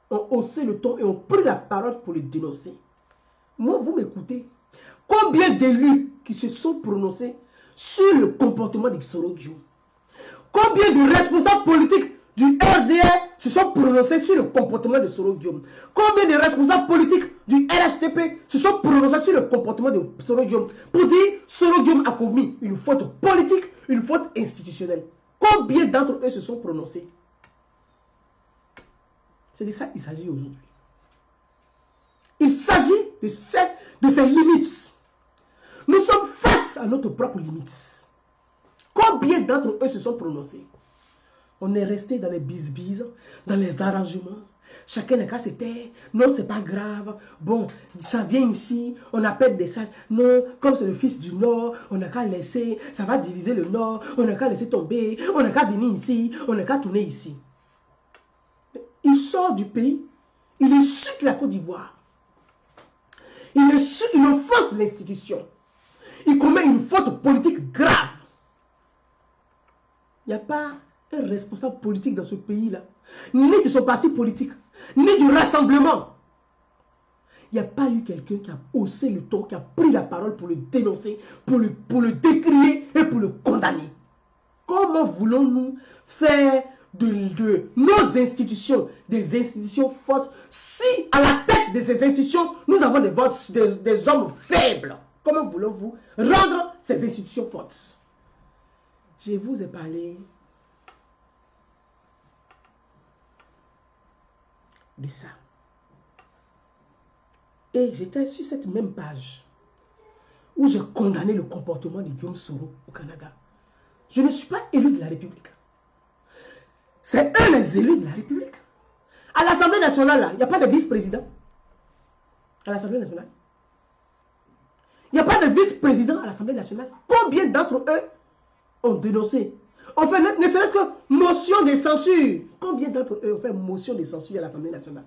ont haussé le ton et ont pris la parole pour le dénoncer? Moi, vous m'écoutez. Combien d'élus qui se sont prononcés sur le comportement de Soro Guillaume? Combien de responsables politiques du RDR se sont prononcés sur le comportement de Soro Guillaume? Combien de responsables politiques du RHDP se sont prononcés sur le comportement de Soro Guillaume pour dire que Soro Guillaume a commis une faute politique, une faute institutionnelle? Combien d'entre eux se sont prononcés? C'est de ça qu'il s'agit aujourd'hui. Il s'agit de ces limites. Nous sommes face à notre propre limite. Combien d'entre eux se sont prononcés? On est resté dans les bisbises, dans les arrangements. Chacun n'a qu'à se taire. Non, c'est pas grave. Bon, ça vient ici, on appelle des sages. Non, comme c'est le fils du Nord, on n'a qu'à laisser. Ça va diviser le Nord. On n'a qu'à laisser tomber. On n'a qu'à venir ici. On n'a qu'à tourner ici. Il sort du pays. Il insulte la Côte d'Ivoire. Il offense l'institution. Il commet une faute politique grave. Il n'y a pas un responsable politique dans ce pays-là, ni de son parti politique, ni du rassemblement. Il n'y a pas eu quelqu'un qui a haussé le ton, qui a pris la parole pour le dénoncer, pour le décrier et pour le condamner. Comment voulons-nous faire de nos institutions des institutions fortes si à la tête de ces institutions, nous avons des hommes faibles? Comment voulons-vous rendre ces institutions fortes? Je vous ai parlé de ça. Et j'étais sur cette même page où j'ai condamné le comportement de Guillaume Soro au Canada. Je ne suis pas élu de la République. C'est eux les élus de la République. À l'Assemblée nationale, là, il n'y a pas de vice-président. À l'Assemblée nationale. Il n'y a pas de vice-président à l'Assemblée nationale. Combien d'entre eux ont dénoncé? On fait ne serait-ce que motion de censure. Combien d'entre eux ont fait motion de censure à l'Assemblée nationale?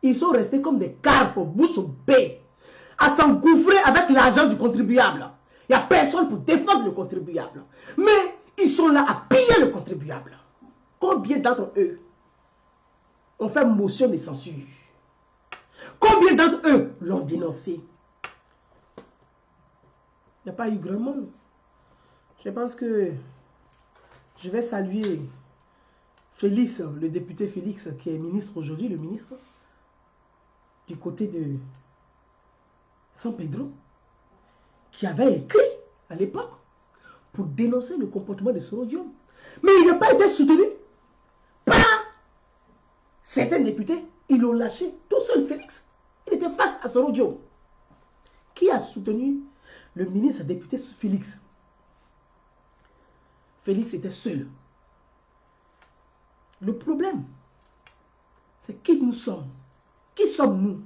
Ils sont restés comme des carpes, bouche bée, à s'engouffrer avec l'argent du contribuable. Il n'y a personne pour défendre le contribuable. Mais Ils sont là à piller le contribuable. Combien d'entre eux ont fait motion de censure? Combien d'entre eux l'ont dénoncé? Il n'y a pas eu grand monde. Je pense que je vais saluer Félix, le député Félix, qui est ministre aujourd'hui, le ministre, du côté de San Pedro, qui avait écrit à l'époque pour dénoncer le comportement de Soro-Diom. Mais il n'a pas été soutenu par certains députés. Ils l'ont lâché tout seul, Félix. Il était face à Soro-Diom. Qui a soutenu le ministre député Félix? Félix était seul. Le problème, c'est qui nous sommes. Qui sommes-nous?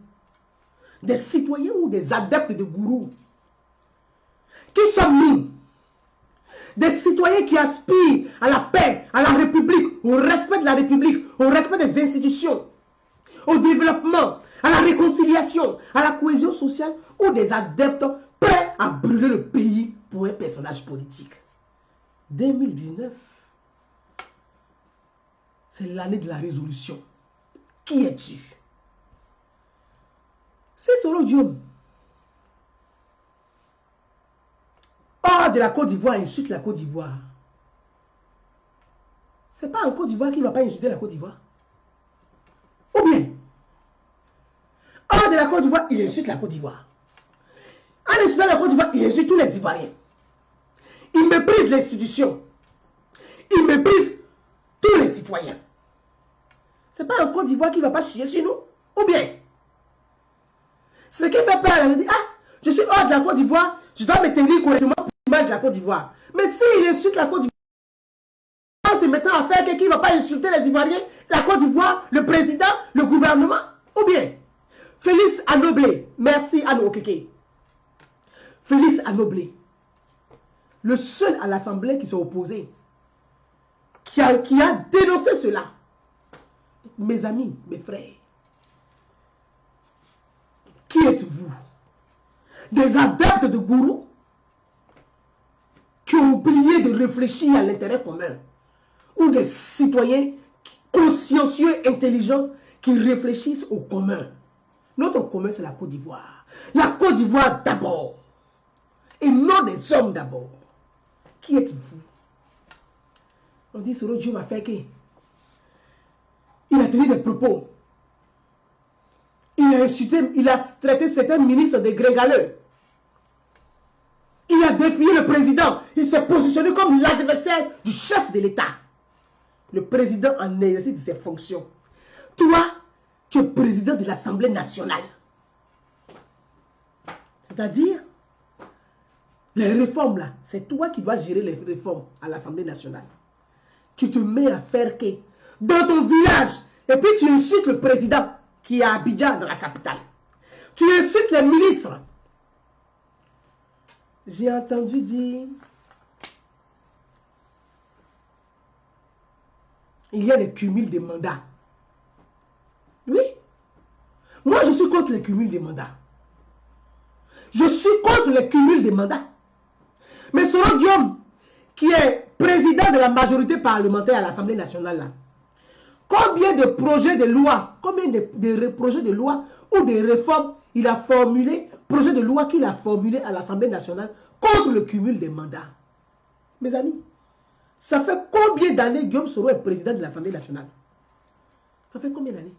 Des citoyens ou des adeptes de gourous? Qui sommes-nous? Des citoyens qui aspirent à la paix, à la République, au respect de la République, au respect des institutions, au développement, à la réconciliation, à la cohésion sociale, ou des adeptes prêts à brûler le pays pour un personnage politique. 2019, c'est l'année de la résolution. Qui es-tu? C'est Soro-Diom. Hors de la Côte d'Ivoire, insulte la Côte d'Ivoire. C'est pas en Côte d'Ivoire qui ne va pas insulter la Côte d'Ivoire. Ou bien, hors de la Côte d'Ivoire, il insulte la Côte d'Ivoire. En insultant la Côte d'Ivoire, il insulte tous les Ivoiriens. Il méprise l'institution. Il méprise tous les citoyens. C'est pas en Côte d'Ivoire qui ne va pas chier sur nous. Ou bien, ce qui fait peur, il dit, ah, je suis hors de la Côte d'Ivoire, je dois me tenir correctement pour l'image de la Côte d'Ivoire. Mais s'il insulte la Côte d'Ivoire, en se mettant à faire quelqu'un qui ne va pas insulter les Ivoiriens, la Côte d'Ivoire, le président, le gouvernement, ou bien, Félix Anoblé, merci Anne Okeke. Félix Anoblé, le seul à l'Assemblée qui s'est opposé, qui a dénoncé cela. Mes amis, mes frères, qui êtes-vous? Des adeptes de gourous qui ont oublié de réfléchir à l'intérêt commun, ou des citoyens consciencieux, intelligents, qui réfléchissent au commun. Notre commun, c'est la Côte d'Ivoire. La Côte d'Ivoire d'abord, et non des hommes d'abord. Qui êtes-vous? On dit Soro-Diom a fait que il a tenu des propos. Il a insulté, il a traité certains ministres de gringaleux. Il a défié le président. Il s'est positionné comme l'adversaire du chef de l'État. Le président en exercice de ses fonctions. Toi, tu es président de l'Assemblée nationale. C'est-à-dire, les réformes là, c'est toi qui dois gérer les réformes à l'Assemblée nationale. Tu te mets à faire que dans ton village, et puis tu insultes le président qui est à Abidjan, dans la capitale. Tu insultes les ministres. J'ai entendu dire, il y a le cumul des mandats. Oui. Moi, je suis contre le cumul des mandats. Je suis contre le cumul des mandats. Mais Soro-Diom, qui est président de la majorité parlementaire à l'Assemblée nationale, là, combien de projets de loi, combien de projets de loi ou de réformes il a formulé, projets de loi qu'il a formulé à l'Assemblée nationale contre le cumul des mandats? Mes amis, ça fait combien d'années Guillaume Soro est président de l'Assemblée nationale? Ça fait combien d'années?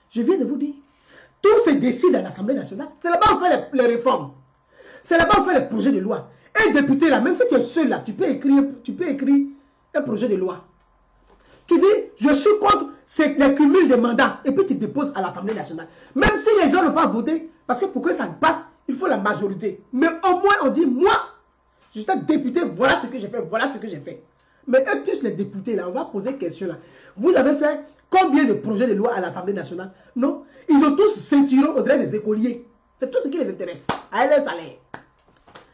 Je viens de vous dire, tout se décide à l'Assemblée nationale. C'est là-bas qu'on fait les réformes. C'est là-bas qu'on fait les projets de loi. Un député là, même si tu es seul là, tu peux écrire un projet de loi. Tu dis, je suis contre le cumul de mandats. Et puis tu déposes à l'Assemblée nationale. Même si les gens n'ont pas voté, parce que pour que ça passe, il faut la majorité. Mais au moins on dit, moi, je suis député, voilà ce que j'ai fait, voilà ce que j'ai fait. Mais eux tous les députés là, on va poser question là. Vous avez fait combien de projets de loi à l'Assemblée nationale? Non, ils ont tous ceinturons au-delà des écoliers. C'est tout ce qui les intéresse. À leur salaire.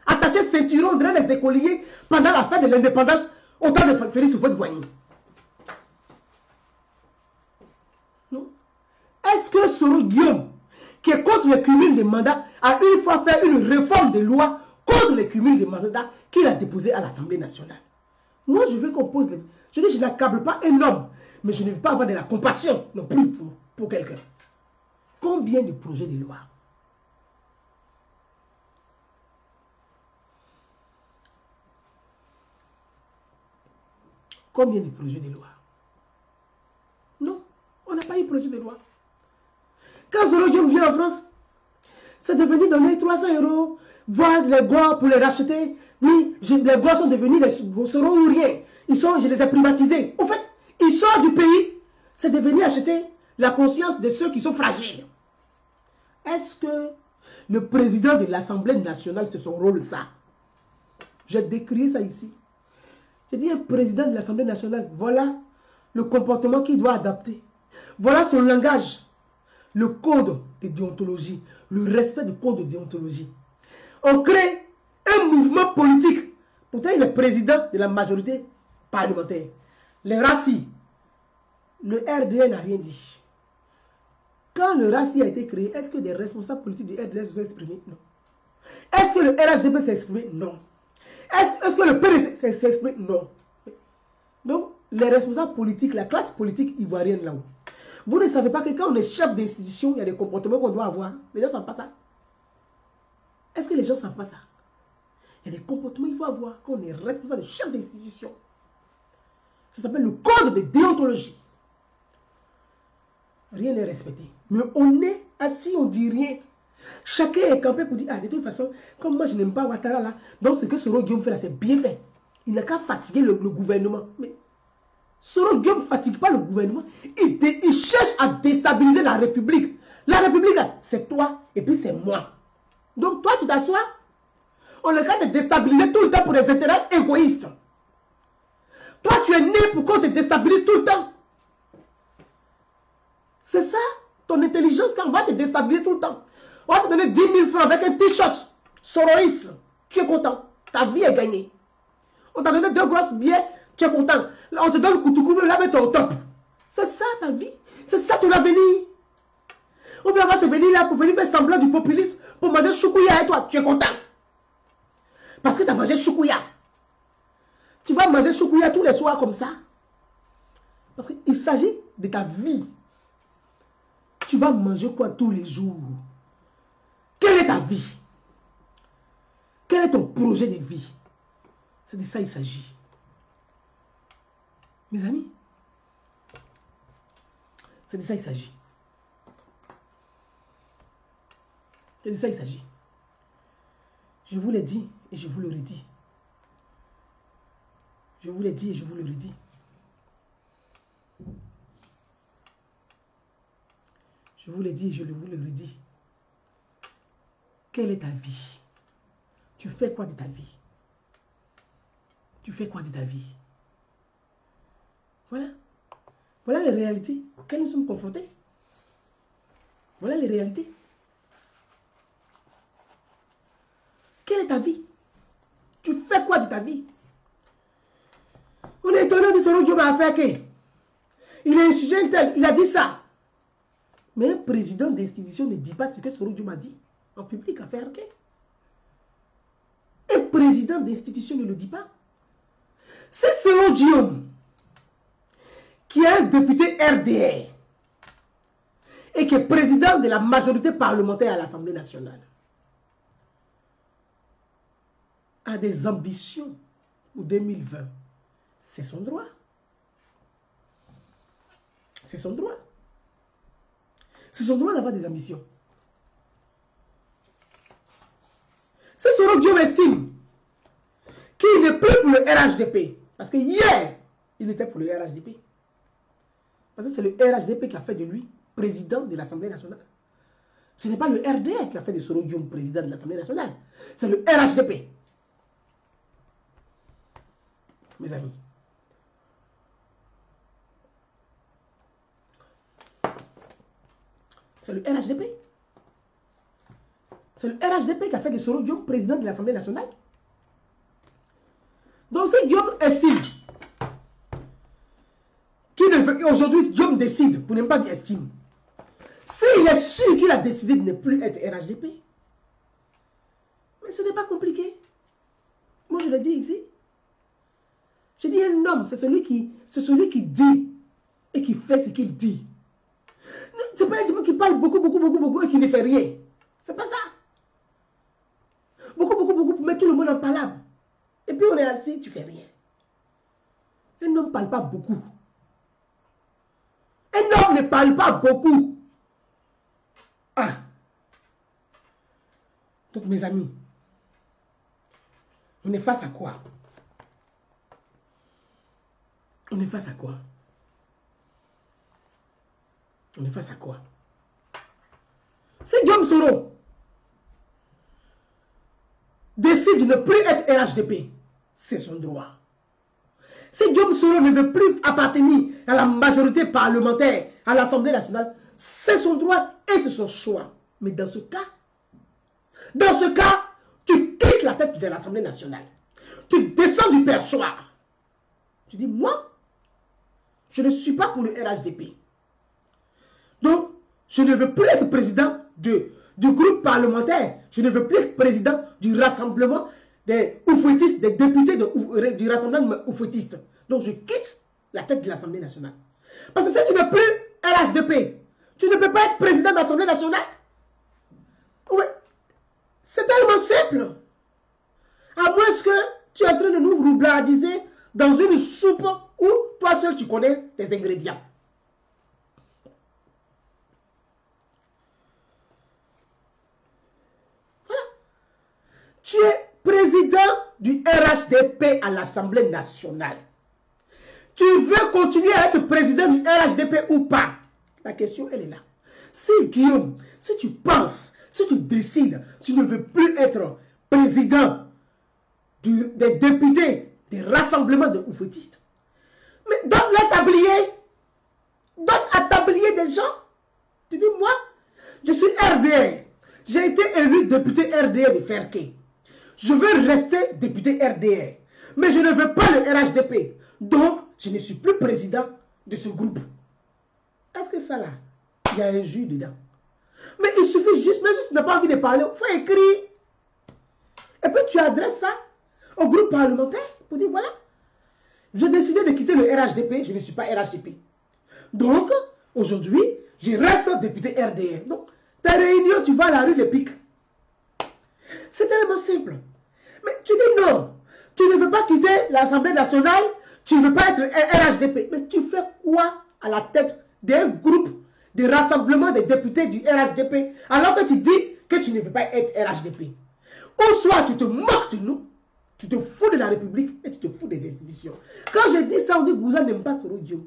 Attacher ceinturons au-delà des écoliers pendant la fête de l'indépendance au temps de Félix Houphouët-Boigny. Est-ce que Soro-Diom, qui est contre le cumul des mandats, a une fois fait une réforme de loi contre le cumul des mandats qu'il a déposé à l'Assemblée nationale? Moi, je veux qu'on pose les... Je dis, je n'accable pas un homme, mais je ne veux pas avoir de la compassion non plus pour quelqu'un. Combien de projets de loi? Combien de projets de loi? Non, on n'a pas eu projet de loi. Quand Soro Diom vient en France, c'est devenu donner 300 €, voir les gars pour les racheter. Oui, les gars sont devenus des Soro ou rien. Je les ai privatisés. Au fait, ils sortent du pays. C'est devenu acheter la conscience de ceux qui sont fragiles. Est-ce que le président de l'Assemblée nationale, c'est son rôle, ça? J'ai décrié ça ici. J'ai dit, un président de l'Assemblée nationale, voilà le comportement qu'il doit adapter. Voilà son langage. Le code de déontologie. Le respect du code de déontologie. On crée un mouvement politique. Pourtant, il est président de la majorité parlementaire. Les racis. Le RDN n'a rien dit. Quand le RACI a été créé, est-ce que des responsables politiques du RDN se sont exprimés? Non. Est-ce que le RHDP s'est exprimé? Non. Est-ce que le PDC s'est exprimé? Non. Donc, les responsables politiques, la classe politique ivoirienne là-haut, vous ne savez pas que quand on est chef d'institution, il y a des comportements qu'on doit avoir. Les gens ne savent pas ça. Est-ce que les gens ne savent pas ça? Il y a des comportements qu'il faut avoir quand on est responsable de chef d'institution. Ça s'appelle le code de déontologie. Rien n'est respecté. Mais on est assis, on ne dit rien. Chacun est campé pour dire, ah, de toute façon, comme moi je n'aime pas Ouattara là, donc ce que Soro Guillaume fait là, c'est bien fait. Il n'a qu'à fatiguer le gouvernement. Mais Soro Guillaume ne fatigue pas le gouvernement. Il cherche à déstabiliser la République. La République, c'est toi et puis c'est moi. Donc toi, tu t'assois. On a qu'à te déstabiliser tout le temps pour des intérêts égoïstes. Toi, tu es né pour qu'on te déstabilise tout le temps. C'est ça, ton intelligence, quand on va te déstabiliser tout le temps. On va te donner 10 000 francs avec un t-shirt Soroïs. Tu es content. Ta vie est gagnée. On t'a donné 2 grosses billets, tu es content. Là, on te donne le coutou, là, mais tu es au top. C'est ça ta vie. C'est ça ton avenir. Ou bien on va se venir là pour venir faire semblant du populisme, pour manger choukouya et toi, tu es content. Parce que tu as mangé choukouya. Tu vas manger choukouya tous les soirs comme ça. Parce qu'il s'agit de ta vie. Tu vas manger quoi tous les jours? Quelle est ta vie? Quel est ton projet de vie? C'est de ça qu'il s'agit. Mes amis, c'est de ça qu'il s'agit. C'est de ça qu'il s'agit. Je vous l'ai dit et je vous le redis. Je vous l'ai dit et je vous le redis. Je vous l'ai dit et je vous le redis. Quelle est ta vie? Tu fais quoi de ta vie? Tu fais quoi de ta vie? Voilà. Voilà les réalités auxquelles nous sommes confrontés. Voilà les réalités. Quelle est ta vie? Tu fais quoi de ta vie? On est étonné de Soro Diom a fait que il est un sujet tel, il a dit ça. Mais un président d'institution ne dit pas ce que Soro Diom a dit en public à faire que. Un président d'institution ne le dit pas. C'est Soro Diom qui est un député RDR et qui est président de la majorité parlementaire à l'Assemblée nationale, a des ambitions pour 2020. C'est son droit. C'est son droit. C'est son droit d'avoir des ambitions. C'est Soro Diom estime qu'il n'est plus pour le RHDP. Parce que hier, il était pour le RHDP. Parce que c'est le RHDP qui a fait de lui président de l'Assemblée nationale. Ce n'est pas le RDR qui a fait de Soro Diom président de l'Assemblée nationale. C'est le RHDP. Mes amis. C'est le RHDP. C'est le RHDP qui a fait de Soro Diom président de l'Assemblée nationale. Donc si Diom estime qu'aujourd'hui Diom décide, pour ne pas dire estime, s'il est sûr qu'il a décidé de ne plus être RHDP, mais ce n'est pas compliqué. Moi je le dis ici. Je dis un homme, c'est celui qui dit et qui fait ce qu'il dit. C'est pas un homme qui parle beaucoup et qui ne fait rien. C'est pas ça. Beaucoup, mais tout le monde en parle. Et puis on est assis, tu fais rien. Un homme ne parle pas beaucoup. Un homme ne parle pas beaucoup. Ah. Donc mes amis, on est face à quoi? On est face à quoi? On est face à quoi? Si Guillaume Soro décide de ne plus être RHDP, c'est son droit. Si Guillaume Soro ne veut plus appartenir à la majorité parlementaire, à l'Assemblée nationale, c'est son droit et c'est son choix. Mais dans ce cas, tu quittes la tête de l'Assemblée nationale. Tu descends du perchoir. Tu dis, moi, je ne suis pas pour le RHDP. Donc, je ne veux plus être président du groupe parlementaire. Je ne veux plus être président du rassemblement des oufouettistes, des députés du rassemblement oufouettistes. Donc, je quitte la tête de l'Assemblée nationale. Parce que si tu n'es plus RHDP, tu ne peux pas être président de l'Assemblée nationale. Oui. C'est tellement simple. À moins que tu es en train de nous roubladiser dans une soupe où toi seul tu connais tes ingrédients. Voilà. Tu es président du RHDP à l'Assemblée nationale. Tu veux continuer à être président du RHDP ou pas? La question, elle est là. Si Guillaume, si tu penses, si tu décides, tu ne veux plus être président des députés des rassemblements de oufouettistes, mais donne-le tablier. Donne un tablier des gens. Tu dis, moi, je suis RDR. J'ai été élu député RDR de Ferké. Je veux rester député RDR. Mais je ne veux pas le RHDP. Donc, je ne suis plus président de ce groupe. Est-ce que ça là, il y a un jus dedans? Mais il suffit juste, même si tu n'as pas envie de parler, il faut écrire. Et puis tu adresses ça au groupe parlementaire pour dire, voilà, j'ai décidé de quitter le RHDP, je ne suis pas RHDP. Donc, aujourd'hui, je reste député RDR. Donc, ta réunion, tu vas à la rue des Pics. C'est tellement simple. Mais tu dis non, tu ne veux pas quitter l'Assemblée nationale, tu ne veux pas être RHDP. Mais tu fais quoi à la tête d'un groupe de rassemblement des députés du RHDP alors que tu dis que tu ne veux pas être RHDP? Ou soit tu te moques de nous, tu te fous de la République et tu te fous des institutions. Quand je dis ça, on dit que Gouza n'aime pas Soro Diop.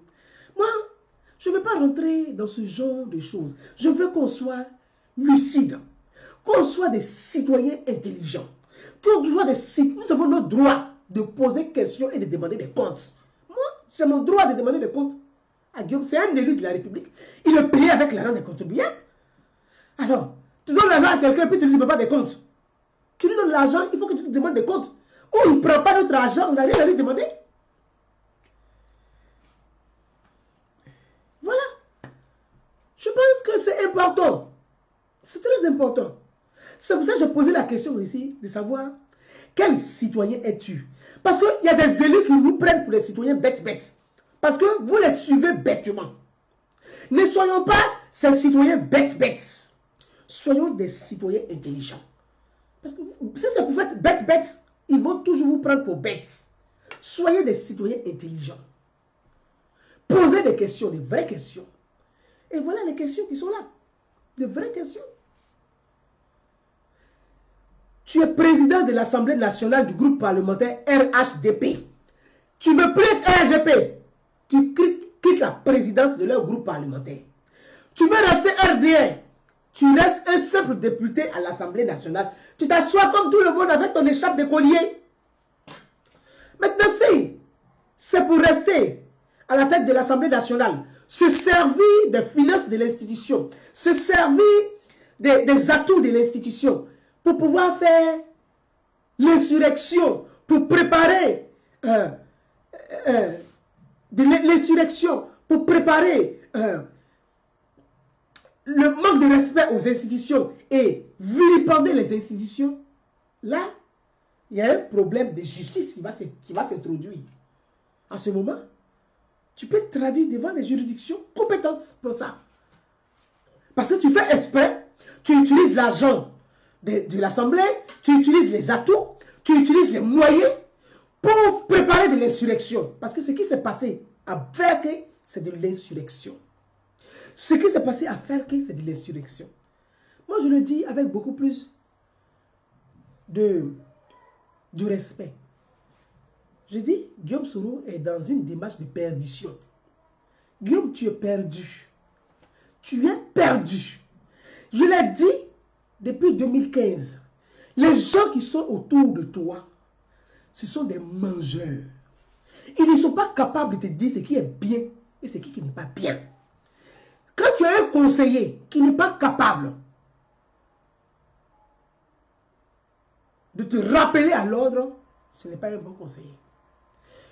Moi, je ne veux pas rentrer dans ce genre de choses. Je veux qu'on soit lucide, qu'on soit des citoyens intelligents, nous avons le droit de poser questions et de demander des comptes. Moi, c'est mon droit de demander des comptes à Guillaume. C'est un élu de la République. Il est payé avec l'argent des contribuables. Alors, tu donnes l'argent à quelqu'un et puis tu ne lui demandes pas des comptes. Tu lui donnes l'argent, il faut que tu lui demandes des comptes. Ou il ne prend pas notre argent, on n'a rien à lui demander. Voilà. Je pense que c'est important. C'est très important. C'est pour ça que j'ai posé la question ici, de savoir quel citoyen es-tu? Parce qu'il y a des élus qui vous prennent pour des citoyens bêtes. Parce que vous les suivez bêtement. Ne soyons pas ces citoyens bêtes. Soyons des citoyens intelligents. Parce que si c'est pour faire bêtes, ils vont toujours vous prendre pour bêtes. Soyez des citoyens intelligents. Posez des questions, des vraies questions. Et voilà les questions qui sont là. De vraies questions. Tu es président de l'Assemblée nationale du groupe parlementaire RHDP. Tu ne veux plus être RHDP. Tu quittes la présidence de leur groupe parlementaire. Tu veux rester RDR. Tu restes un simple député à l'Assemblée nationale. Tu t'assois comme tout le monde avec ton écharpe de collier. Maintenant, si c'est pour rester à la tête de l'Assemblée nationale, se servir des finances de l'institution, se servir des atouts de l'institution pour pouvoir faire l'insurrection, pour préparer l'insurrection, pour préparer le manque de respect aux institutions et vilipender les institutions, là, il y a un problème de justice qui va s'introduire. en ce moment, tu peux te traduire devant les juridictions compétentes pour ça. Parce que tu fais exprès, tu utilises l'argent de l'Assemblée, tu utilises les atouts, tu utilises les moyens pour préparer de l'insurrection. Parce que ce qui s'est passé à Ferke, c'est de l'insurrection. Ce qui s'est passé à Ferke, c'est de l'insurrection. Moi, je le dis avec beaucoup plus de respect. Je dis, Guillaume Soro est dans une démarche de perdition. Guillaume, tu es perdu. Tu es perdu. Je l'ai dit depuis 2015. Les gens qui sont autour de toi, ce sont des mangeurs. Ils ne sont pas capables de te dire ce qui est bien et ce qui n'est pas bien. Quand tu as un conseiller qui n'est pas capable de te rappeler à l'ordre, ce n'est pas un bon conseiller.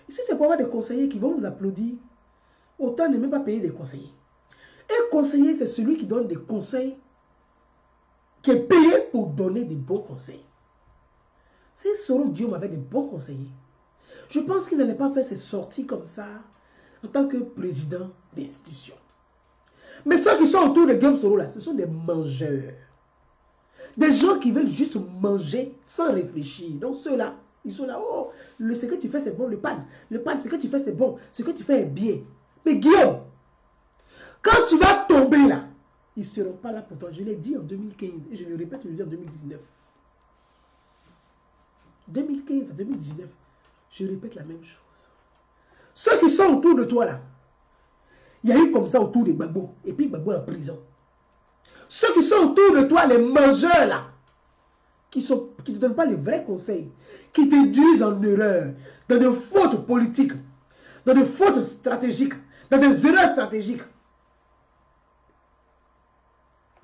Et si c'est pour avoir des conseillers qui vont vous applaudir, autant ne même pas payer des conseillers. Un conseiller, c'est celui qui donne des conseils, qui est payé pour donner des bons conseils. Si Soro Guillaume avait des bons conseillers, je pense qu'il n'allait pas faire ses sorties comme ça en tant que président d'institution. Mais ceux qui sont autour de Guillaume Soro, là, ce sont des mangeurs. Des gens qui veulent juste manger sans réfléchir. Donc ceux-là, ils sont là, oh, ce que tu fais c'est bon, le pan, ce que tu fais c'est bon, ce que tu fais est bien. Mais Guillaume, quand tu vas tomber là, ils ne seront pas là pour toi. Je l'ai dit en 2015 et je le répète aujourd'hui en 2019. 2015 à 2019, je répète la même chose. Ceux qui sont autour de toi là, il y a eu comme ça autour de Gbagbo, et puis Gbagbo est en prison. Ceux qui sont autour de toi, les mangeurs là, qui ne te donnent pas les vrais conseils, qui t'induisent en erreur, dans des fautes politiques, dans des fautes stratégiques, dans des erreurs stratégiques,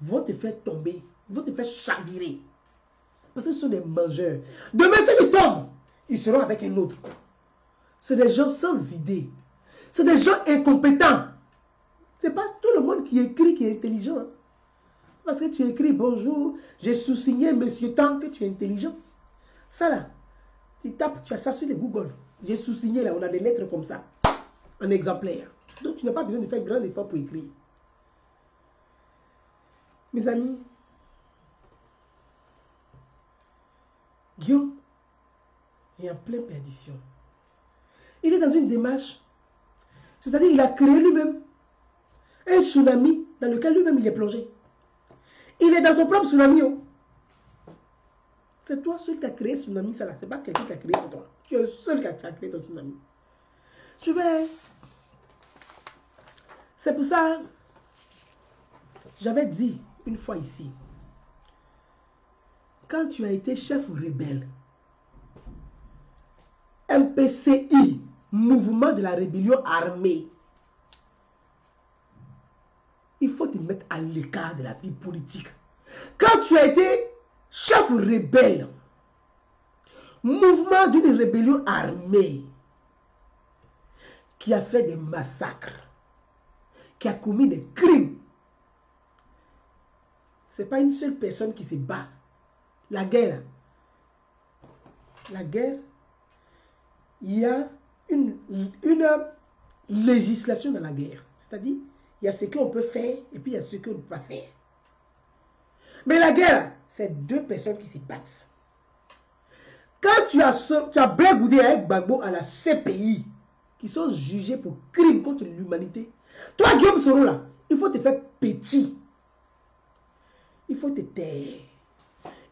vont te faire tomber, vont te faire chavirer. Parce que ce sont des mangeurs. Demain, ceux qui tombent, ils seront avec un autre. C'est des gens sans idée. C'est des gens incompétents. Ce n'est pas tout le monde qui écrit qui est intelligent. Hein. Parce que tu écris bonjour, j'ai sous-signé monsieur tant que tu es intelligent. Ça là, tu tapes, tu as ça sur les Google. J'ai sous-signé là, on a des lettres comme ça, en exemplaire. Donc tu n'as pas besoin de faire grand effort pour écrire. Mes amis, Guillaume est en pleine perdition. Il est dans une démarche, c'est-à-dire il a créé lui-même un tsunami dans lequel lui-même il est plongé. Il est dans son propre tsunami. Oh. C'est toi seul qui a créé ce tsunami, ça là. C'est pas quelqu'un qui a créé pour toi. Tu es le seul qui a créé ton tsunami. C'est pour ça, j'avais dit une fois ici, quand tu as été chef rebelle, MPCI, Mouvement de la Rébellion Armée, il faut te mettre à l'écart de la vie politique. Quand tu as été chef rebelle, mouvement d'une rébellion armée, qui a fait des massacres, qui a commis des crimes, ce n'est pas une seule personne qui se bat. La guerre, il y a une législation dans la guerre. C'est-à-dire, il y a ce qu'on peut faire et puis il y a ce qu'on ne peut pas faire. Mais la guerre, c'est deux personnes qui se battent. Quand tu as blagoudé avec Gbagbo à la CPI, qui sont jugés pour crimes contre l'humanité, toi, Guillaume Soro, là, il faut te faire petit. Il faut te taire.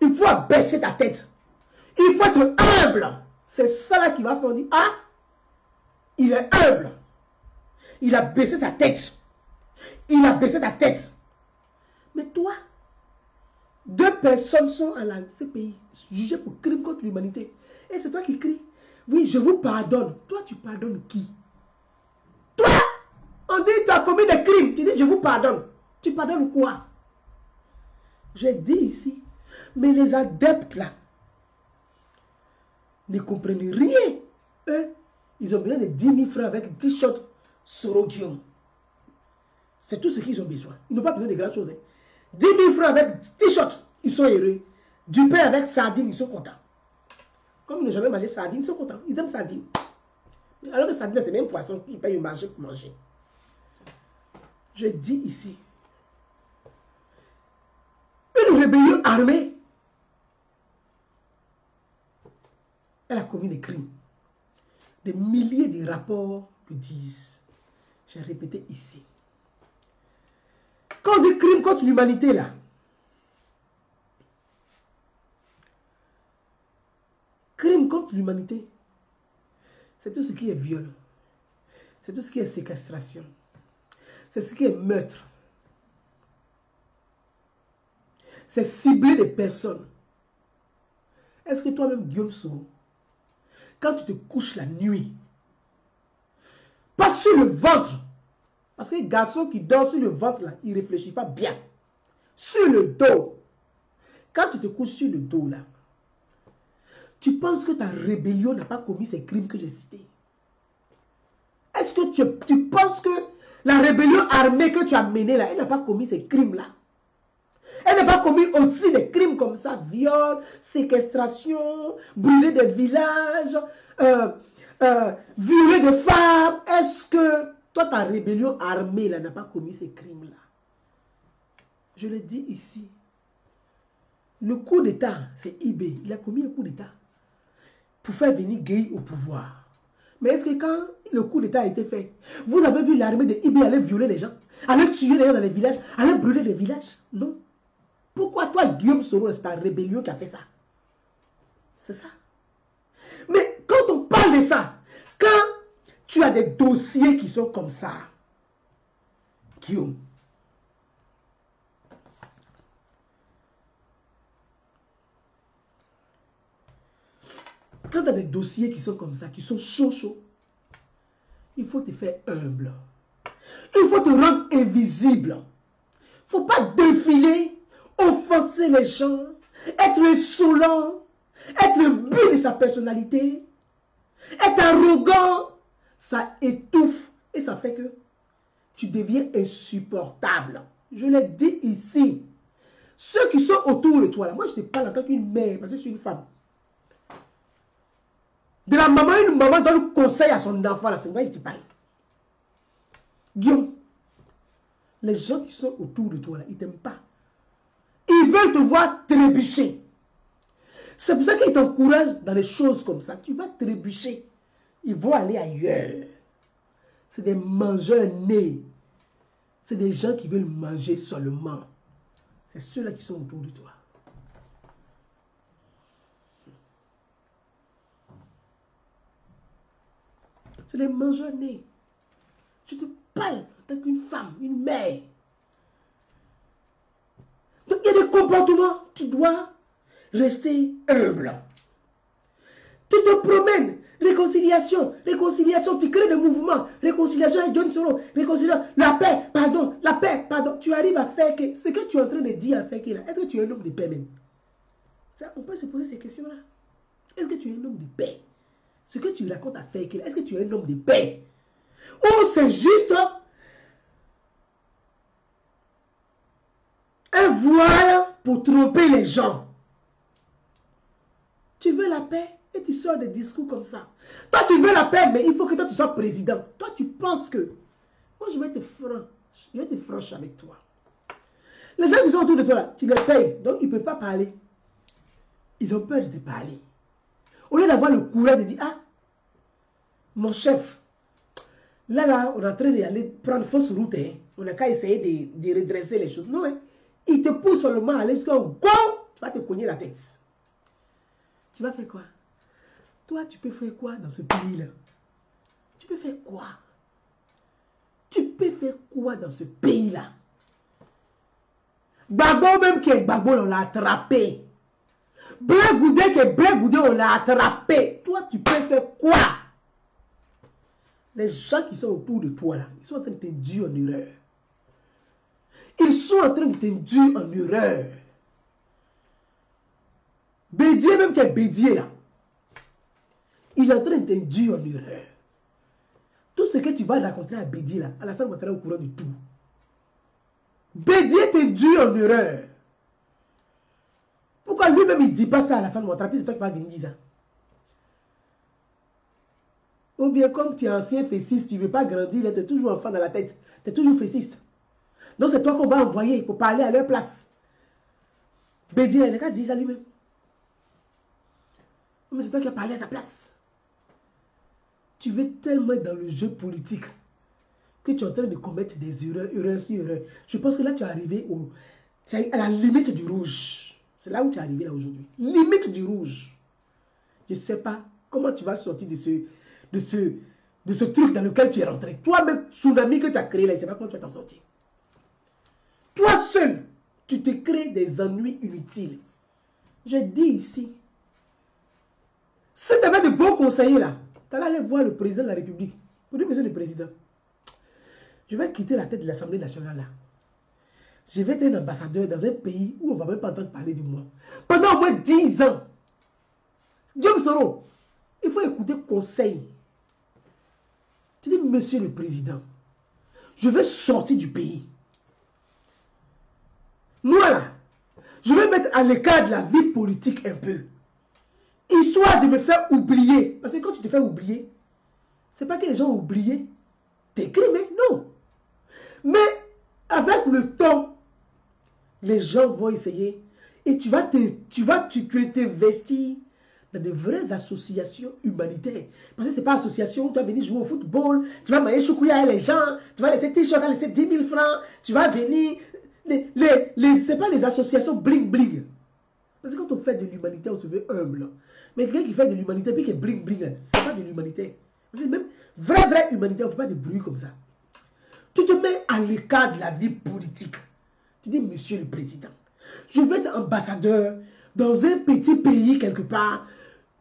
Il faut abaisser ta tête. Il faut être humble. C'est ça là qui va faire dire, ah, il est humble. Il a baissé sa tête. Il a baissé sa tête. Mais toi, deux personnes sont à la CPI, jugées pour crime contre l'humanité. Et c'est toi qui cries, oui, je vous pardonne. Toi, tu pardonnes qui? Toi, on dit tu as commis des crimes. Tu dis, je vous pardonne. Tu pardonnes quoi? J'ai dit ici, mais les adeptes là ne comprennent rien. Eux, ils ont besoin de 10 000 francs avec t-shirt Soro Guillaume. C'est tout ce qu'ils ont besoin. Ils n'ont pas besoin de grandes choses. Hein. 10 000 francs avec t-shirt, ils sont heureux. Du pain avec sardines, ils sont contents. Comme ils n'ont jamais mangé sardines, ils sont contents. Ils aiment sardines. Alors que Sardine, c'est même poisson qui paye le marché pour manger. Je dis ici, une rébellion armée, elle a commis des crimes. Des milliers de rapports le disent. J'ai répété ici. Quand on dit crime contre l'humanité, là, crime contre l'humanité, c'est tout ce qui est viol. C'est tout ce qui est séquestration. C'est ce qui est meurtre. C'est cibler des personnes. Est-ce que toi-même, Guillaume Soro, quand tu te couches la nuit, pas sur le ventre, parce que les garçons qui dorment sur le ventre, là, ils ne réfléchissent pas bien. Sur le dos. Quand tu te couches sur le dos, là, tu penses que ta rébellion n'a pas commis ces crimes que j'ai cités? Est-ce que tu penses que la rébellion armée que tu as menée, là, elle n'a pas commis ces crimes-là? Elle n'a pas commis aussi des crimes comme ça, viol, séquestration, brûler des villages, violer des femmes. Est-ce que toi, ta rébellion armée là n'a pas commis ces crimes-là? Je le dis ici. Le coup d'État, c'est Ibé. Il a commis un coup d'État pour faire venir Gueye au pouvoir. Mais est-ce que quand le coup d'État a été fait, vous avez vu l'armée de Ibé aller violer les gens, aller tuer les gens dans les villages, aller brûler les villages? Non. Pourquoi toi, Guillaume Soro, c'est ta rébellion qui a fait ça? C'est ça. Mais quand on parle de ça, quand tu as des dossiers qui sont comme ça, Guillaume, quand tu as des dossiers qui sont comme ça, qui sont chauds, il faut te faire humble. Il faut te rendre invisible. Il ne faut pas défiler, offenser les gens, être insolent, être bu de sa personnalité, être arrogant. Ça étouffe et ça fait que tu deviens insupportable. Je l'ai dit ici. Ceux qui sont autour de toi, là, moi je te parle en tant qu'une mère, parce que je suis une femme. De la maman, une maman donne conseil à son enfant, là, c'est moi qui te parle. Guillaume, les gens qui sont autour de toi, là, ils ne t'aiment pas. Ils veulent te voir trébucher. C'est pour ça qu'ils t'encouragent dans des choses comme ça. Tu vas trébucher. Ils vont aller ailleurs. C'est des mangeurs nés. C'est des gens qui veulent manger seulement. C'est ceux-là qui sont autour de toi. C'est des mangeurs nés. Je te parle en tant qu'une femme, une mère. Donc il y a des comportements, tu dois rester humble. Tu te promènes, réconciliation, réconciliation, tu crées des mouvements, réconciliation avec John Soro, réconciliation, la paix, pardon. Tu arrives à faire que, ce que tu es en train de dire à faire que là, est-ce que tu es un homme de paix même? Ça, on peut se poser ces questions-là. Est-ce que tu es un homme de paix? Ce que tu racontes à faire que là, est-ce que tu es un homme de paix? Ou c'est juste un voile pour tromper les gens? Tu veux la paix et tu sors des discours comme ça. Toi, tu veux la paix, mais il faut que toi, tu sois président. Toi, tu penses que... Moi, je vais être franche avec toi. Les gens qui sont autour de toi, là, tu les payes. Donc, ils ne peuvent pas parler. Ils ont peur de te parler. Au lieu d'avoir le courage de dire, ah, mon chef, là, on est en train d'aller prendre fausse route. Hein. On n'a qu'à essayer de redresser les choses. Non, hein. Il te pousse seulement à aller jusqu'au go, tu vas te cogner la tête. Tu vas faire quoi? Toi, tu peux faire quoi dans ce pays-là? Tu peux faire quoi? Tu peux faire quoi dans ce pays-là? Gbagbo même qui est Gbagbo, on l'a attrapé. Blé Goudé qui est Blé Goudé, on l'a attrapé. Toi, tu peux faire quoi? Les gens qui sont autour de toi, là, ils sont en train de t'induire en erreur. Ils sont en train de t'induire en erreur. Bédier même qui est Bédier là, il est en train de t'induire en erreur. Tout ce que tu vas raconter à Bédier là, Alassane Ouattara est au courant de tout. Bédier t'induit en erreur. Pourquoi lui-même il ne dit pas ça à Alassane Ouattara, puis c'est toi qui vas venir dire ça? Ou bien comme tu es ancien fessiste, tu ne veux pas grandir, tu es toujours enfant dans la tête. Tu es toujours fessiste. Donc c'est toi qu'on va envoyer pour parler à leur place. Bédi, il n'a qu'à dire ça lui-même. Mais c'est toi qui as parlé à sa place. Tu veux tellement être dans le jeu politique que tu es en train de commettre des erreurs sur erreurs. Je pense que là, tu es arrivé à la limite du rouge. C'est là où tu es arrivé là aujourd'hui. Limite du rouge. Je ne sais pas comment tu vas sortir de ce truc dans lequel tu es rentré. Toi-même, tsunami que tu as créé là, je ne sais pas comment tu vas t'en sortir. Toi seul, tu te crées des ennuis inutiles. Je dis ici, si tu avais de bons conseillers là, tu allais aller voir le président de la République. Pour dire, monsieur le président, je vais quitter la tête de l'Assemblée nationale là. Je vais être un ambassadeur dans un pays où on ne va même pas entendre parler de moi. Pendant au moins 10 ans. Guillaume Soro, il faut écouter conseil. Tu dis, monsieur le président, je vais sortir du pays. Moi là, je vais mettre à l'écart de la vie politique un peu. Histoire de me faire oublier. Parce que quand tu te fais oublier, c'est pas que les gens ont oublié tes crimes, non. Mais avec le temps, les gens vont essayer et tu vas t'investir dans de vraies associations humanitaires. Parce que ce n'est pas association où tu vas venir jouer au football, tu vas manger choukouya avec les gens, tu vas laisser t-shirt, tu vas laisser 10 000 francs, tu vas venir... Ce n'est pas les associations bling bling. Parce que quand on fait de l'humanité, on se veut humble. Mais quelqu'un qui fait de l'humanité puis qui est bling bling, ce n'est pas de l'humanité. Même vraie humanité, on ne fait pas de bruit comme ça. Tu te mets à l'écart de la vie politique. Tu dis, monsieur le président, je vais être ambassadeur dans un petit pays quelque part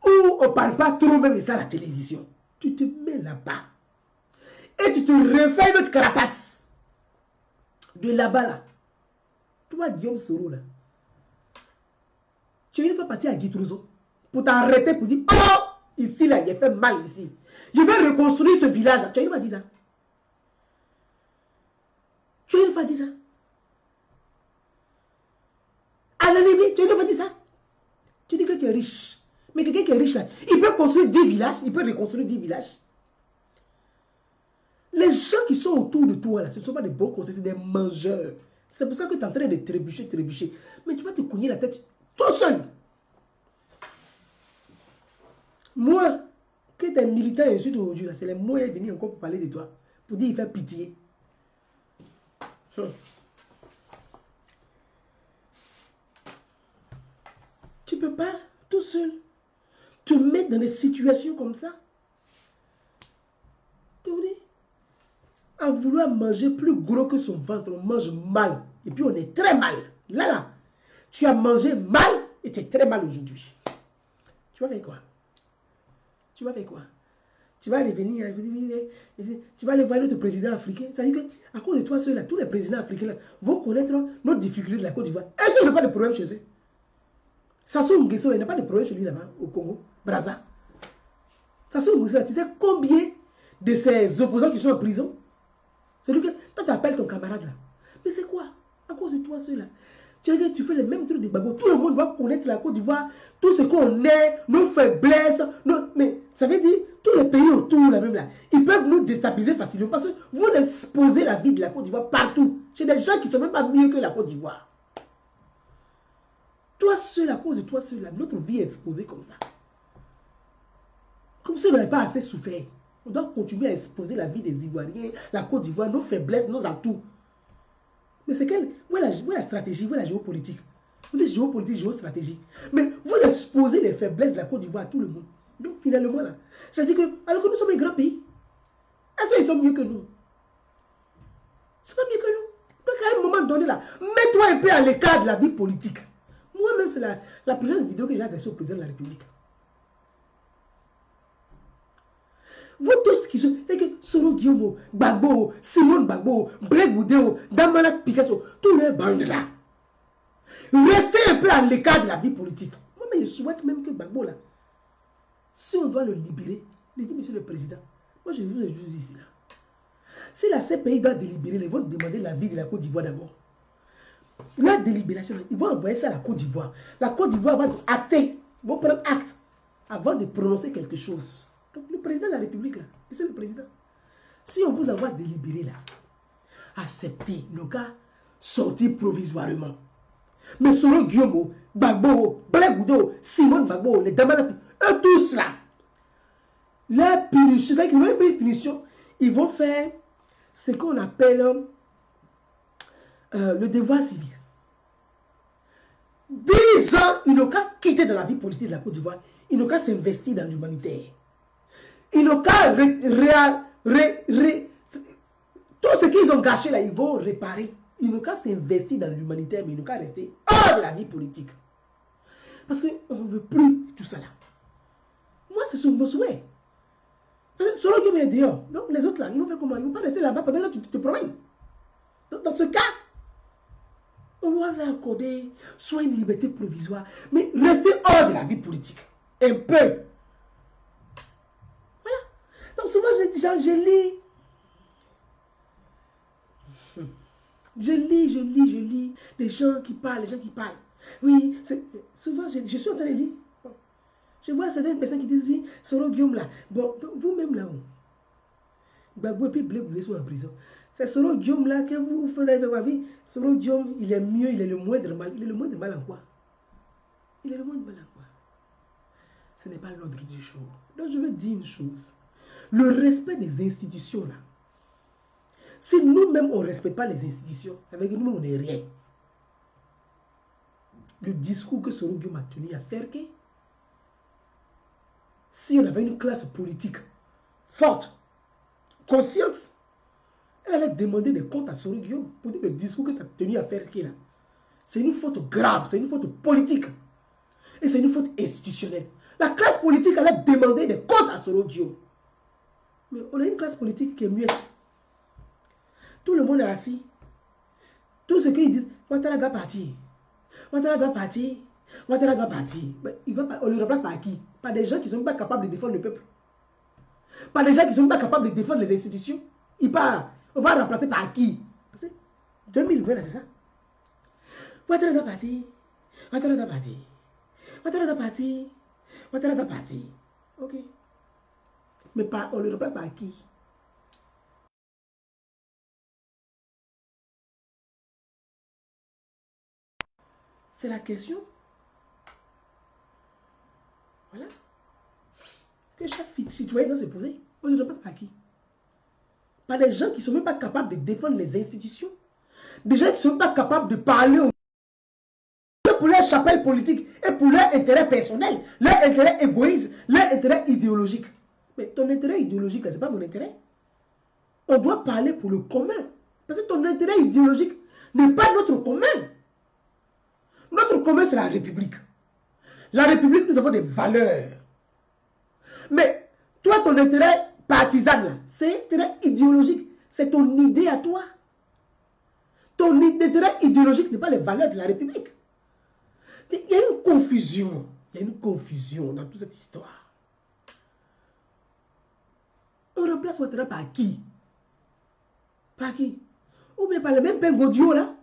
où on ne parle pas trop même de ça à la télévision. Tu te mets là-bas. Et tu te refais notre carapace. De là-bas, là. Toi, Guillaume Soro, là. Tu es une fois parti à Guitrouzo pour t'arrêter pour dire, oh, ici, là, il a fait mal ici. Je vais reconstruire ce village-là. Tu as une fois dit ça. Tu as une fois dit ça. À la Libye, tu as une fois dit ça. Tu dis que tu es riche. Mais quelqu'un qui est riche là, il peut construire 10 villages, il peut reconstruire 10 villages. Les gens qui sont autour de toi là, ce ne sont pas des bons conseillers, c'est des mangeurs. C'est pour ça que tu es en train de trébucher. Mais tu vas te cogner la tête tout seul. Moi, que tu es militant et ensuite aujourd'hui, c'est les moyens de venir encore pour parler de toi. Pour dire il fait pitié. Tu ne peux pas, tout seul, te mettre dans des situations comme ça. Tu vois, à vouloir manger plus gros que son ventre, on mange mal. Et puis on est très mal. Là, tu as mangé mal et tu es très mal aujourd'hui. Tu vas faire quoi? Tu vas faire quoi? Tu vas revenir, tu vas aller voir notre président africain. Ça veut dire qu'à cause de toi, ceux-là, tous les présidents africains là, vont connaître nos difficultés de la Côte d'Ivoire. Est-ce qu'il n'y a pas de problème chez eux? Sassou Nguesso, il n'y a pas de problème chez lui là-bas, au Congo, Brazza. Sassou Nguesso, tu sais combien de ses opposants qui sont en prison? Celui que toi tu appelles ton camarade là. Mais c'est quoi? À cause de toi, ceux-là. Tu fais les mêmes trucs des Gbagbo. Tout le monde va connaître la Côte d'Ivoire, tout ce qu'on est, nos faiblesses. Mais ça veut dire, tous les pays autour, là même là, ils peuvent nous déstabiliser facilement parce que vous exposez la vie de la Côte d'Ivoire partout. Chez des gens qui ne sont même pas mieux que la Côte d'Ivoire. Toi seul, à cause de toi seul, là, notre vie est exposée comme ça. Comme si on n'avait pas assez souffert. On doit continuer à exposer la vie des Ivoiriens, la Côte d'Ivoire, nos faiblesses, nos atouts. Mais c'est quelle? Où est la stratégie? Où est la géopolitique? Vous dites géopolitique, géostratégie. Mais vous exposez les faiblesses de la Côte d'Ivoire à tout le monde. Donc finalement là, ça veut dire que, alors que nous sommes un grand pays, est-ce qu'ils sont mieux que nous? Ils ne sont pas mieux que nous. Donc à un moment donné là, mets-toi un peu à l'écart de la vie politique. Moi-même, c'est la prochaine vidéo que j'ai adressée au président de la République. Vous tous qui sont, c'est que Soro Guillaume, Gbagbo, Simone Gbagbo, Blaise Goudéo, Damana Picasso, tous les bandes là. Restez un peu à l'écart de la vie politique. Moi, mais je souhaite même que Gbagbo là, si on doit le libérer, il dit, monsieur le président, moi je vous ai juste ici là. Si la CPI doit délibérer, ils vont demander l'avis de la Côte d'Ivoire d'abord. La délibération, ils vont envoyer ça à la Côte d'Ivoire. La Côte d'Ivoire va acter, vont prendre acte avant de prononcer quelque chose. Donc le président de la République, là. Monsieur le président. Si on vous envoie délibéré, là, acceptez nos cas, sortir provisoirement. Mais Soro Guillaume, Gbagbo, Blaise Goudo, Simone Gbagbo, les Damana, eux tous là, la punition, ils vont faire ce qu'on appelle le devoir civil. 10 ans, ils n'ont qu'à quitter dans la vie politique de la Côte d'Ivoire. Ils n'ont qu'à s'investir dans l'humanitaire. Ils n'ont qu'à tout ce qu'ils ont gâché là, ils vont réparer. Ils n'ont qu'à s'investir dans l'humanitaire, mais ils n'ont qu'à rester hors de la vie politique. Parce qu'on ne veut plus tout ça là. Moi, c'est mon souhait. Parce que Soro Guillaume est dehors. Donc les autres là, ils vont faire comment? Ils ne vont pas rester là-bas pendant que tu te promènes. Dans ce cas, on va leur accorder soit une liberté provisoire, mais rester hors de la vie politique. Un peu. Voilà. Donc souvent, je lis les gens qui parlent, Oui, souvent, je suis en train de lire. Je vois certaines personnes qui disent, oui, Soro Guillaume là. Bon, vous-même là-haut. Gbagbo et puis Blaise Goudo sont en prison. C'est Soro Guillaume là que vous faites voir. Soro Guillaume, il est mieux, il est le moindre mal. Il est le moindre mal en quoi? Il est le moindre mal en quoi? Ce n'est pas l'ordre du jour. Donc je veux dire une chose. Le respect des institutions là. Si nous-mêmes on ne respecte pas les institutions, avec nous-mêmes on n'est rien. Le discours que Soro Guillaume a tenu à faire que si on avait une classe politique forte, consciente, elle allait demander des comptes à Soro Guillaume pour dire le discours que tu as tenu à faire là. C'est une faute grave, c'est une faute politique. Et c'est une faute institutionnelle. La classe politique allait demander des comptes à Soro Guillaume. Mais on a une classe politique qui est muette. Tout le monde est assis. Tout ce qu'ils disent, Ouattara doit partir. Ouattara doit partir. Ouattara doit partir. Mais on le remplace par qui? Par des gens qui ne sont pas capables de défendre le peuple. Par des gens qui ne sont pas capables de défendre les institutions. Il part. On va remplacer par qui? Parce que 2020, c'est ça. Ouattara doit partir. Ouattara doit partir. Ouattara doit partir. Ouattara doit partir. Ok. Mais on le remplace par qui? C'est la question. Voilà. Que chaque citoyen doit se poser. On ne le remplace par qui? Par des gens qui ne sont même pas capables de défendre les institutions. Des gens qui ne sont pas capables de parler pour leur chapelle politique et pour leur intérêt personnel, leur intérêt égoïste, leur intérêt idéologique. Mais ton intérêt idéologique, ce n'est pas mon intérêt. On doit parler pour le commun. Parce que ton intérêt idéologique n'est pas notre commun. Notre commun, c'est la République. La République, nous avons des valeurs. Mais toi, ton intérêt partisan, c'est un intérêt idéologique. C'est ton idée à toi. Ton intérêt idéologique n'est pas les valeurs de la République. Il y a une confusion. Il y a une confusion dans toute cette histoire. On remplace Ouattara par qui? Par qui? Ou bien par le même Père Godio là?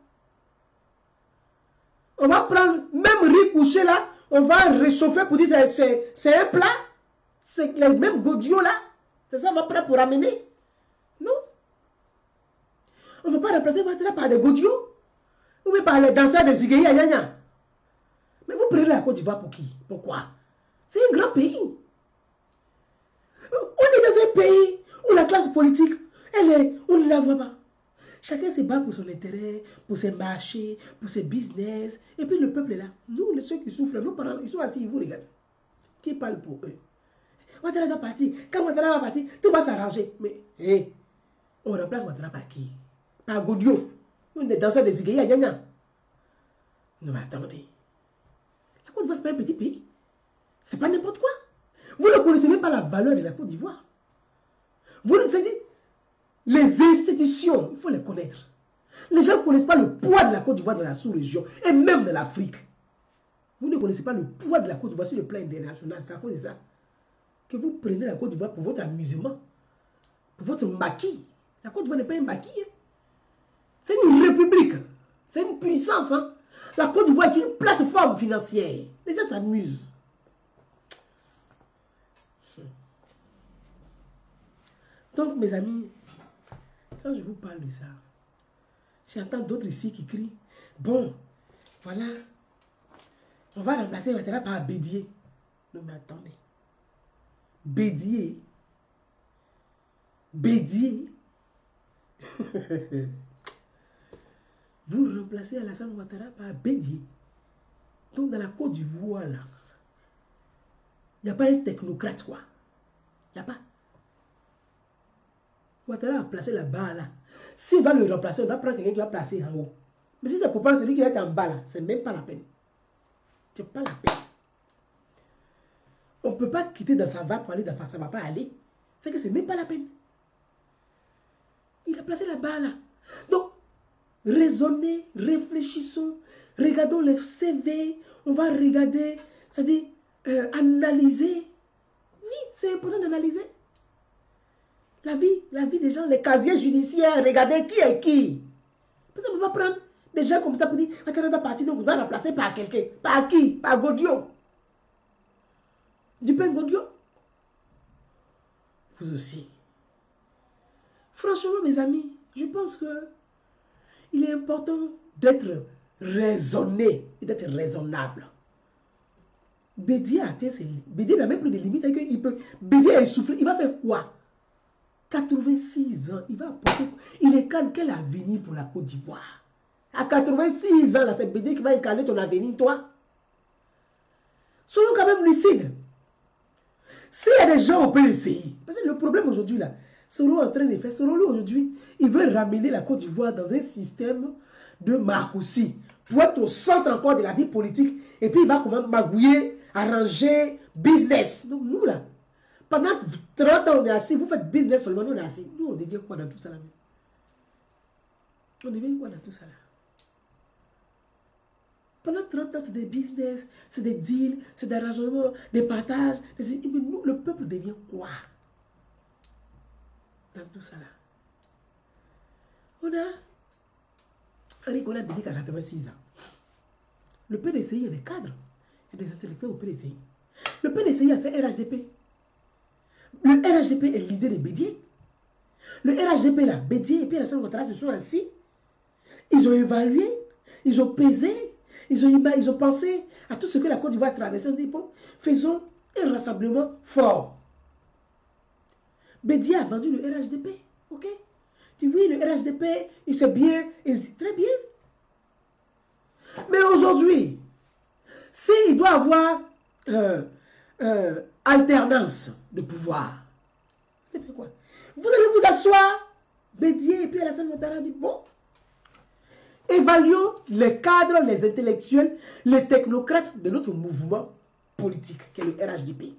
On va prendre même riz couché là, on va réchauffer pour dire c'est un plat. C'est le même Godio là. C'est ça on va prendre pour ramener. Non. On ne va pas remplacer Ouattara par des Godio. Ou bien par les danseurs des Zigueyi à Yanya. Mais vous prenez la Côte d'Ivoire pour qui? Pourquoi? C'est un grand pays. On est dans un pays où la classe politique, on ne la voit pas. Chacun se bat pour son intérêt, pour ses marchés, pour ses business. Et puis le peuple est là. Nous, ceux qui souffrent, nos parents, ils sont assis, ils vous regardent. Qui parle pour eux? Ouattara doit partir. Quand Ouattara va partir, tout va s'arranger. Mais, on remplace Ouattara par qui? Par Godio. Une des danseurs des Zigueyi à Yanya. Non, mais attendez. La Côte d'Ivoire, ce n'est pas un petit pays. Ce n'est pas n'importe quoi. Vous ne connaissez même pas la valeur de la Côte d'Ivoire. Vous ne savez pas. Les institutions, il faut les connaître. Les gens ne connaissent pas le poids de la Côte d'Ivoire dans la sous-région et même de l'Afrique. Vous ne connaissez pas le poids de la Côte d'Ivoire sur le plan international. C'est à cause de ça que vous prenez la Côte d'Ivoire pour votre amusement, pour votre maquis. La Côte d'Ivoire n'est pas un maquis. Hein. C'est une république. C'est une puissance. Hein. La Côte d'Ivoire est une plateforme financière. Les gens s'amusent. Donc, mes amis, quand je vous parle de ça, j'entends d'autres ici qui crient, bon, voilà, on va remplacer Ouattara par Bédié. Non, mais attendez. Bédié. Bédié. Vous remplacez Alassane Ouattara par Bédié. Donc, dans la Côte d'Ivoire, là, il n'y a pas un technocrate, quoi. Il n'y a pas. Ouattara a placé la barre là. Si on va le remplacer, on va prendre quelqu'un qui va placer en haut. Mais si c'est pour prendre celui qui va être en bas là, c'est même pas la peine. C'est pas la peine. On ne peut pas quitter dans sa va pour aller dans sa, ça ne va pas aller. C'est que c'est même pas la peine. Il a placé la barre là. Donc, raisonnez, réfléchissons, regardons les CV, on va regarder, c'est-à-dire analyser. Oui, c'est important d'analyser. La vie des gens, les casiers judiciaires, regardez qui est qui. Parce qu'on ne peut pas prendre des gens comme ça pour dire, on doit partir, donc on doit remplacer par quelqu'un. Par qui? Par Godio. Du pain Godio. Vous aussi. Franchement, mes amis, je pense que il est important d'être raisonné et d'être raisonnable. Bédié a atteint ses limites. Bédié n'a même plus de limites. Bédié a essoufflé. Il va faire quoi? 86 ans. Il va apporter. Il incarne quel avenir pour la Côte d'Ivoire? À 86 ans, c'est Bédié qui va incarner ton avenir, toi. Soyons quand même lucides. S'il y a des gens au PDCI, parce que le problème aujourd'hui, là, Soro est en train de faire, Soro, lui, aujourd'hui, il veut ramener la Côte d'Ivoire dans un système de Marcoussi, pour être au centre encore de la vie politique, et puis il va quand même magouiller, arranger, business. Donc nous, là, pendant 30 ans, on est assis, vous faites business seulement, nous, on est assis. Nous, on devient quoi dans tout ça, là? On devient quoi dans tout ça, là? Pendant 30 ans, c'est des business, c'est des deals, c'est des arrangements, des partages. Mais nous, le peuple devient quoi dans tout ça là? On a Nicolas Bédic à 86 ans. Le PDCI, il y a des cadres, il y a des intellectuels au PDCI. Le PDCI a fait RHDP. Le RHDP est l'idée de Bédié. Le RHDP là, Bédié et puis Alassane Ouattara se sont assis. Ils ont évalué, ils ont pesé, ils ont pensé à tout ce que la Côte d'Ivoire a traversé. On dit, bon, faisons un rassemblement fort. Bédié a vendu le RHDP, ok? Tu dis, oui, le RHDP, il c'est bien, très bien. Mais aujourd'hui, s'il doit avoir alternance de pouvoir, vous faites quoi? Vous allez vous asseoir, Bédié et puis Alassane Ouattara dit, bon, évaluons les cadres, les intellectuels, les technocrates de notre mouvement politique, qui est le RHDP.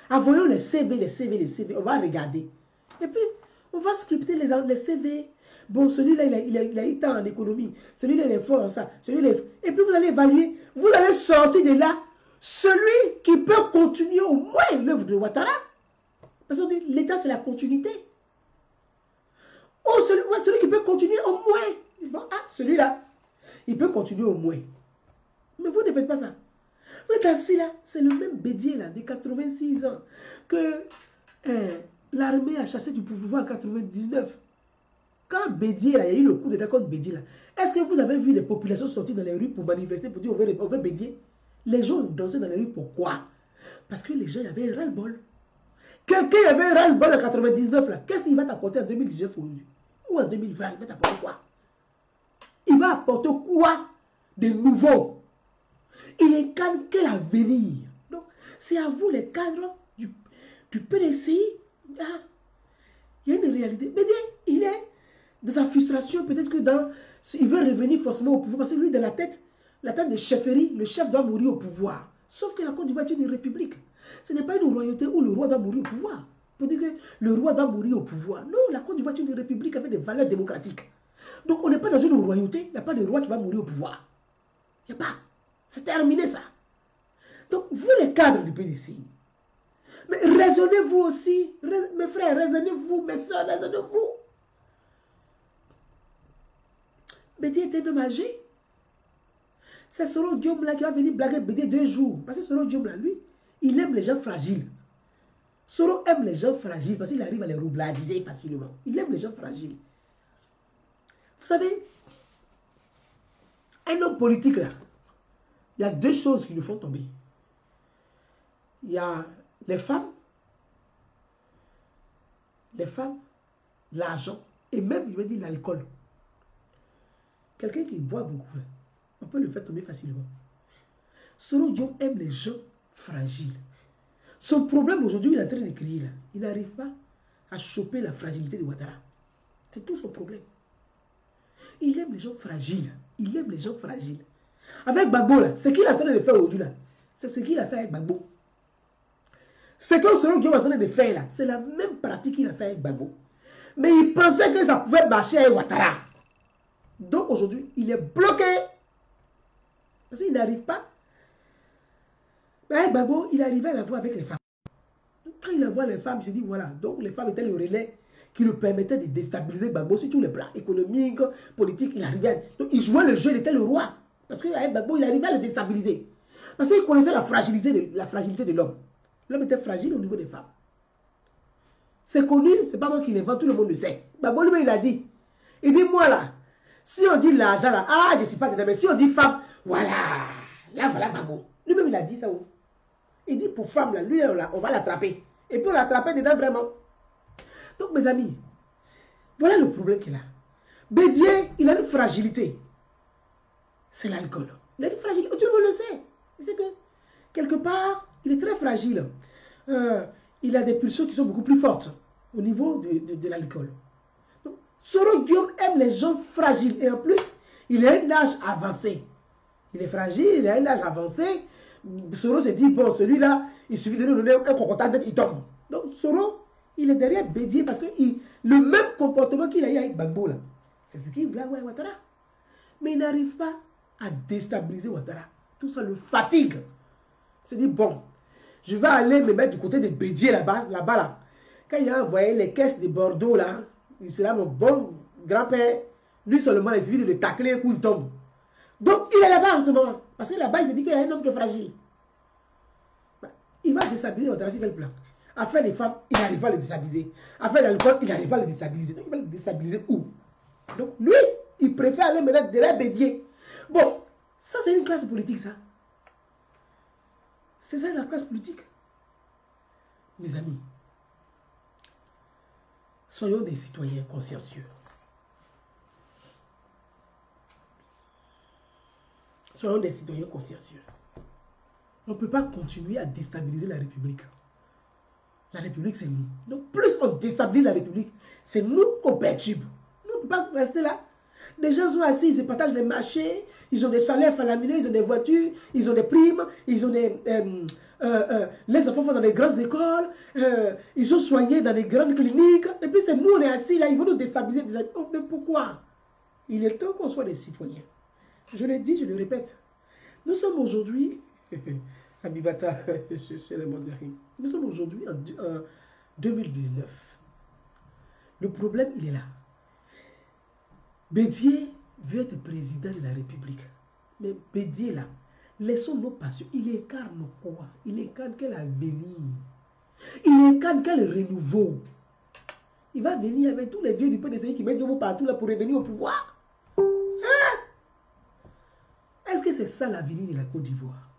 Envoyons les CV, les CV, on va regarder. Et puis, on va sculpter les CV. Bon, celui-là, il a eu tant en économie. Celui-là, il est fort en ça. Celui-là, et puis, vous allez évaluer. Vous allez sortir de là celui qui peut continuer au moins l'œuvre de Ouattara. Parce qu'on dit, l'État, c'est la continuité. Oh, celui qui peut continuer au moins. Bon, ah, celui-là, il peut continuer au moins. Mais vous ne faites pas ça. Vous êtes assis là, c'est le même Bédié là, de 86 ans, que l'armée a chassé du pouvoir en 99. Quand Bédié là, il y a eu le coup d'état contre Bédié là, est-ce que vous avez vu les populations sortir dans les rues pour manifester, pour dire on veut Bédié? Les gens dansaient dans les rues, pourquoi? Parce que les gens avaient un ras-le-bol. Quelqu'un avait un ras-le-bol en 99 là, qu'est-ce qu'il va t'apporter en 2019 ou en 2020? Il va t'apporter quoi? Il va apporter quoi de nouveau? Il incarne quel avenir? Donc, c'est à vous les cadres du PDCI. Ah, il y a une réalité. Mais il est dans sa frustration, peut-être que il veut revenir forcément au pouvoir, parce que lui, dans la tête de chefferie, le chef doit mourir au pouvoir. Sauf que la Côte d'Ivoire est une république. Ce n'est pas une royauté où le roi doit mourir au pouvoir. Pour dire que le roi doit mourir au pouvoir. Non, la Côte d'Ivoire est une république avec des valeurs démocratiques. Donc, on n'est pas dans une royauté, il n'y a pas de roi qui va mourir au pouvoir. Il n'y a pas. C'est terminé ça. Donc, vous les cadres du PDCI, mais raisonnez-vous aussi, mes frères, raisonnez-vous, mes soeurs, raisonnez-vous. Bédié était dommagé. C'est Soro Diom là qui va venir blaguer Bédié 2 jours. Parce que Soro Diom là, lui, il aime les gens fragiles. Soro aime les gens fragiles parce qu'il arrive à les roubladiser facilement. Il aime les gens fragiles. Vous savez, un homme politique là, il y a deux choses qui le font tomber. Il y a les femmes, l'argent et même, je vais dire, l'alcool. Quelqu'un qui boit beaucoup, là, on peut le faire tomber facilement. Soro Diom aime les gens fragiles. Son problème aujourd'hui, il est en train d'écrire là. Il n'arrive pas à choper la fragilité de Ouattara. C'est tout son problème. Il aime les gens fragiles. Il aime les gens fragiles. Avec Gbagbo, là, ce qu'il est en train de faire aujourd'hui, là, c'est ce qu'il a fait avec Gbagbo. Ce que Soro Diom est en train de faire, là, c'est la même pratique qu'il a fait avec Gbagbo. Mais il pensait que ça pouvait marcher avec Ouattara. Donc aujourd'hui, il est bloqué. Parce qu'il n'arrive pas. Mais avec Gbagbo, il arrivait à la voir avec les femmes. Donc, quand il voit les femmes, il se dit voilà. Donc les femmes étaient le relais qui lui permettait de déstabiliser Gbagbo sur tous les plans économiques, politiques. Il arrivait. Donc il jouait le jeu, il était le roi. Parce qu'avec Gbagbo, il arrivait à le déstabiliser. Parce qu'il connaissait la fragilité de l'homme. L'homme était fragile au niveau des femmes. C'est connu, c'est pas moi qui l'invente, tout le monde le sait. Gbagbo lui-même, il a dit. Il dit, moi là, si on dit l'argent là, ah, je ne sais pas dedans, mais si on dit femme, voilà, là, voilà Gbagbo. Lui-même, il a dit ça. Où? Il dit, pour femme là, lui, on va l'attraper. Et puis on l'attraper dedans vraiment. Donc, mes amis, voilà le problème qu'il a. Bédier, il a une fragilité. C'est l'alcool. Il a une fragilité. Tout le monde le sait. C'est que, quelque part, il est très fragile. Il a des pulsions qui sont beaucoup plus fortes au niveau de l'alcool. Donc, Soro Diom aime les gens fragiles. Et en plus, il a un âge avancé. Il est fragile, il a un âge avancé. Soro se dit, bon, celui-là, il suffit de lui donner un cocotin, il tombe. Donc, Soro, il est derrière Bédier parce que le même comportement qu'il a eu avec Gbagbo, là, c'est ce qu'il voulait avec Ouattara. Mais il n'arrive pas à déstabiliser Ouattara. Tout ça le fatigue. Il se dit, bon, je vais aller me mettre du côté de Bédier là-bas, là. Quand il a envoyé les caisses de Bordeaux, là, il sera mon bon grand-père. Lui seulement, il suffit de le tacler et il tombe. Donc, il est là-bas en ce moment. Parce que là-bas, il se dit qu'il y a un homme qui est fragile. Il va déstabiliser Ouattara sur quel plan? Afin des femmes, il n'arrive pas à le déstabiliser. Afin de l'alcool, il n'arrive pas à le déstabiliser. Donc, il va le déstabiliser où? Donc, lui, il préfère aller mettre derrière Bédier. Bon, ça, c'est une classe politique, ça. C'est ça la classe politique. Mes amis, soyons des citoyens consciencieux. Soyons des citoyens consciencieux. On ne peut pas continuer à déstabiliser la République. La République, c'est nous. Donc, plus on déstabilise la République, c'est nous qu'on perturbe. Nous, on ne peut pas rester là. Les gens sont assis, ils se partagent les marchés, ils ont des salaires faramineux, ils ont des voitures, ils ont des primes, ils ont des... les enfants vont dans des grandes écoles, ils sont soignés dans des grandes cliniques, et puis c'est nous, on est assis là, ils vont nous déstabiliser. Oh, mais pourquoi? Il est temps qu'on soit des citoyens. Je l'ai dit, je le répète. Nous sommes aujourd'hui... Abibata, je suis le monde de rire. Nous sommes aujourd'hui en 2019. Le problème, il est là. Bédier veut être président de la République. Mais Bédier, là, laissons nos passions. Il incarne quoi? Il incarne quel avenir? Il incarne quel renouveau? Il va venir avec tous les vieux du PDCI qui mettent du mot partout là pour revenir au pouvoir. Hein? Est-ce que c'est ça l'avenir de la Côte d'Ivoire?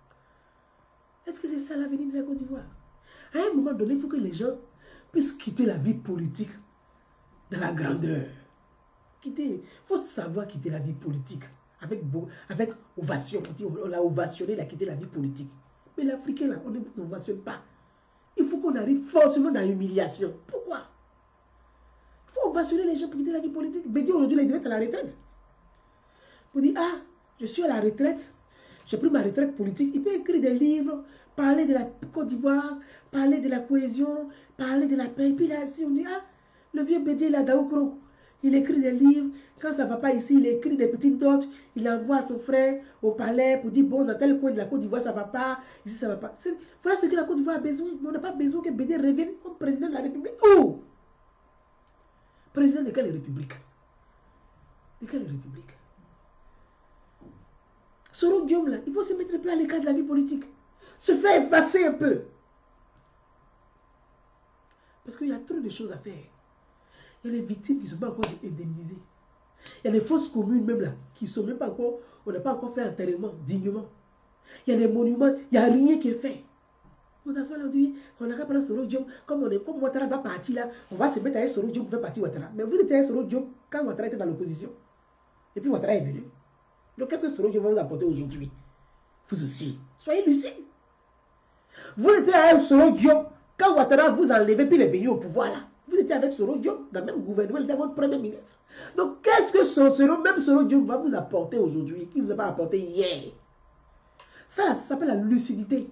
Est-ce que c'est ça l'avenir de la Côte d'Ivoire? À un moment donné, il faut que les gens puissent quitter la vie politique dans la grandeur. Il faut savoir quitter la vie politique avec ovation. On l'a ovationné, il a quitté la vie politique. Mais l'Africain, là, on ne ovationne pas. Il faut qu'on arrive forcément dans l'humiliation. Pourquoi? Il faut ovationner les gens pour quitter la vie politique. Bédier aujourd'hui, il devait être à la retraite. Pour dire, ah, je suis à la retraite. J'ai pris ma retraite politique. Il peut écrire des livres, parler de la Côte d'Ivoire, parler de la cohésion, parler de la paix. Et puis là, si on dit, ah, le vieux Bédier, il a Daoukro. Il écrit des livres. Quand ça ne va pas ici, il écrit des petites notes. Il envoie à son frère au palais pour dire, bon, dans tel coin de la Côte d'Ivoire, ça ne va pas. Ici, ça ne va pas. Voilà ce que la Côte d'Ivoire a besoin. Mais on n'a pas besoin que Bédier revienne comme président de la République. Où? Président de quelle République? De quelle République? Soro Diom, là, il faut se mettre à l'écart de la vie politique. Se faire effacer un peu. Parce qu'il y a trop de choses à faire. Il y a les victimes qui ne sont pas encore indemnisées. Il y a les fausses communes même là, qui ne sont même pas encore, on n'a pas encore fait enterrement dignement. Il y a des monuments, il n'y a rien qui est fait. On s'assoit là, on dit, on n'a qu'à prendre Soro Diop, comme Ouattara va partir là, on va se mettre avec Soro Diop pour faire partir Ouattara. Mais vous étiez avec Soro Diop quand Ouattara était dans l'opposition. Et puis Ouattara est venu. Donc qu'est-ce que Soro Diop va vous apporter aujourd'hui? Vous aussi, soyez lucides. Vous étiez avec Soro Diop quand Ouattara vous a enlevé puis il est venu au pouvoir là. Vous étiez avec Soro Diop dans le même gouvernement, il était votre premier ministre. Donc qu'est-ce que même Soro Diop va vous apporter aujourd'hui qu'il ne vous a pas apporté hier? Ça s'appelle la lucidité.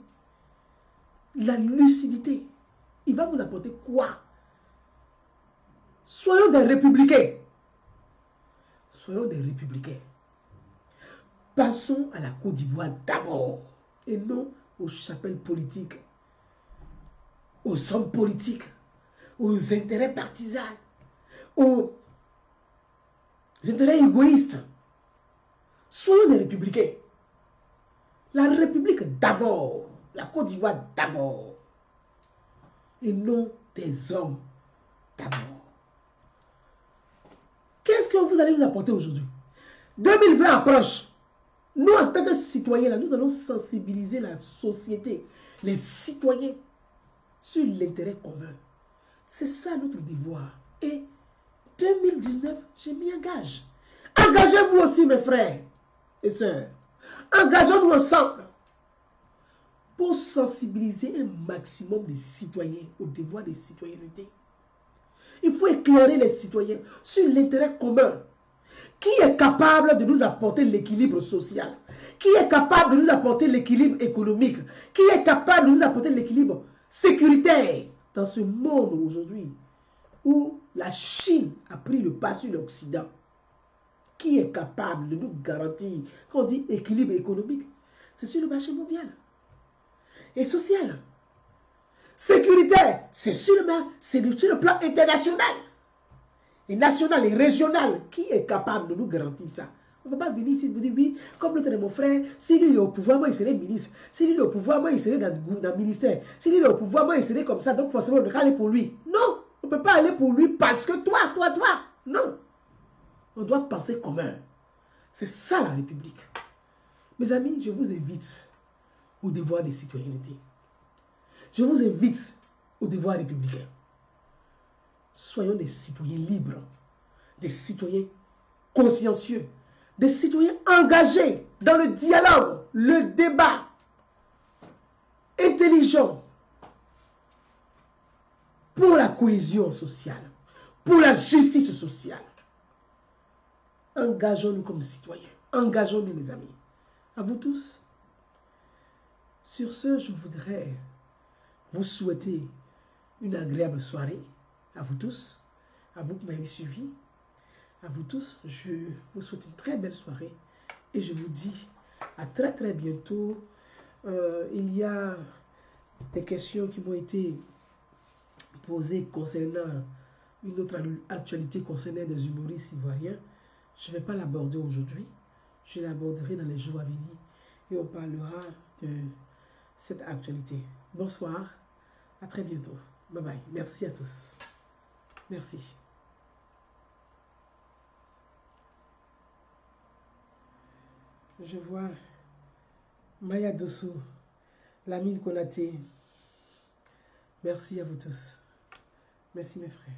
La lucidité. Il va vous apporter quoi? Soyons des républicains. Soyons des républicains. Passons à la Côte d'Ivoire d'abord et non aux chapelles politiques, aux hommes politiques, aux intérêts partisans, aux intérêts égoïstes. Soyons des républicains. La République d'abord, la Côte d'Ivoire d'abord, et non des hommes d'abord. Qu'est-ce que vous allez nous apporter aujourd'hui? 2020 approche. Nous, en tant que citoyens, là, nous allons sensibiliser la société, les citoyens, sur l'intérêt commun. C'est ça notre devoir. Et 2019, je m'y engage. Engagez-vous aussi, mes frères et sœurs. Engageons-nous ensemble pour sensibiliser un maximum de citoyens au devoir de citoyenneté. Il faut éclairer les citoyens sur l'intérêt commun. Qui est capable de nous apporter l'équilibre social? Qui est capable de nous apporter l'équilibre économique? Qui est capable de nous apporter l'équilibre sécuritaire dans ce monde aujourd'hui où la Chine a pris le pas sur l'Occident? Qui est capable de nous garantir, quand on dit équilibre économique, c'est sur le marché mondial et social. Sécuritaire, c'est sur le plan international et national et régional. Qui est capable de nous garantir ça? On ne va pas venir ici et vous dire, oui, comme l'autre de mon frère, s'il est au pouvoir, moi il serait ministre. S'il est au pouvoir, moi il serait dans le ministère. S'il est au pouvoir, moi il serait comme ça, donc forcément on ne peut pas aller pour lui. Non, on ne peut pas aller pour lui parce que toi, non. On doit penser commun. C'est ça la République. Mes amis, je vous invite au devoir de citoyenneté. Je vous invite au devoir républicain. Soyons des citoyens libres, des citoyens consciencieux, des citoyens engagés dans le dialogue, le débat, intelligent, pour la cohésion sociale, pour la justice sociale. Engageons-nous comme citoyens. Engageons-nous, mes amis. À vous tous. Sur ce, je voudrais vous souhaiter une agréable soirée. À vous tous. À vous qui m'avez suivi. À vous tous, je vous souhaite une très belle soirée. Et je vous dis à très très bientôt. Il y a des questions qui m'ont été posées concernant une autre actualité concernant des humoristes ivoiriens. Je ne vais pas l'aborder aujourd'hui. Je l'aborderai dans les jours à venir. Et on parlera de cette actualité. Bonsoir. À très bientôt. Bye bye. Merci à tous. Merci. Je vois Maya Dosso, Lamine Konaté. Merci à vous tous. Merci mes frères.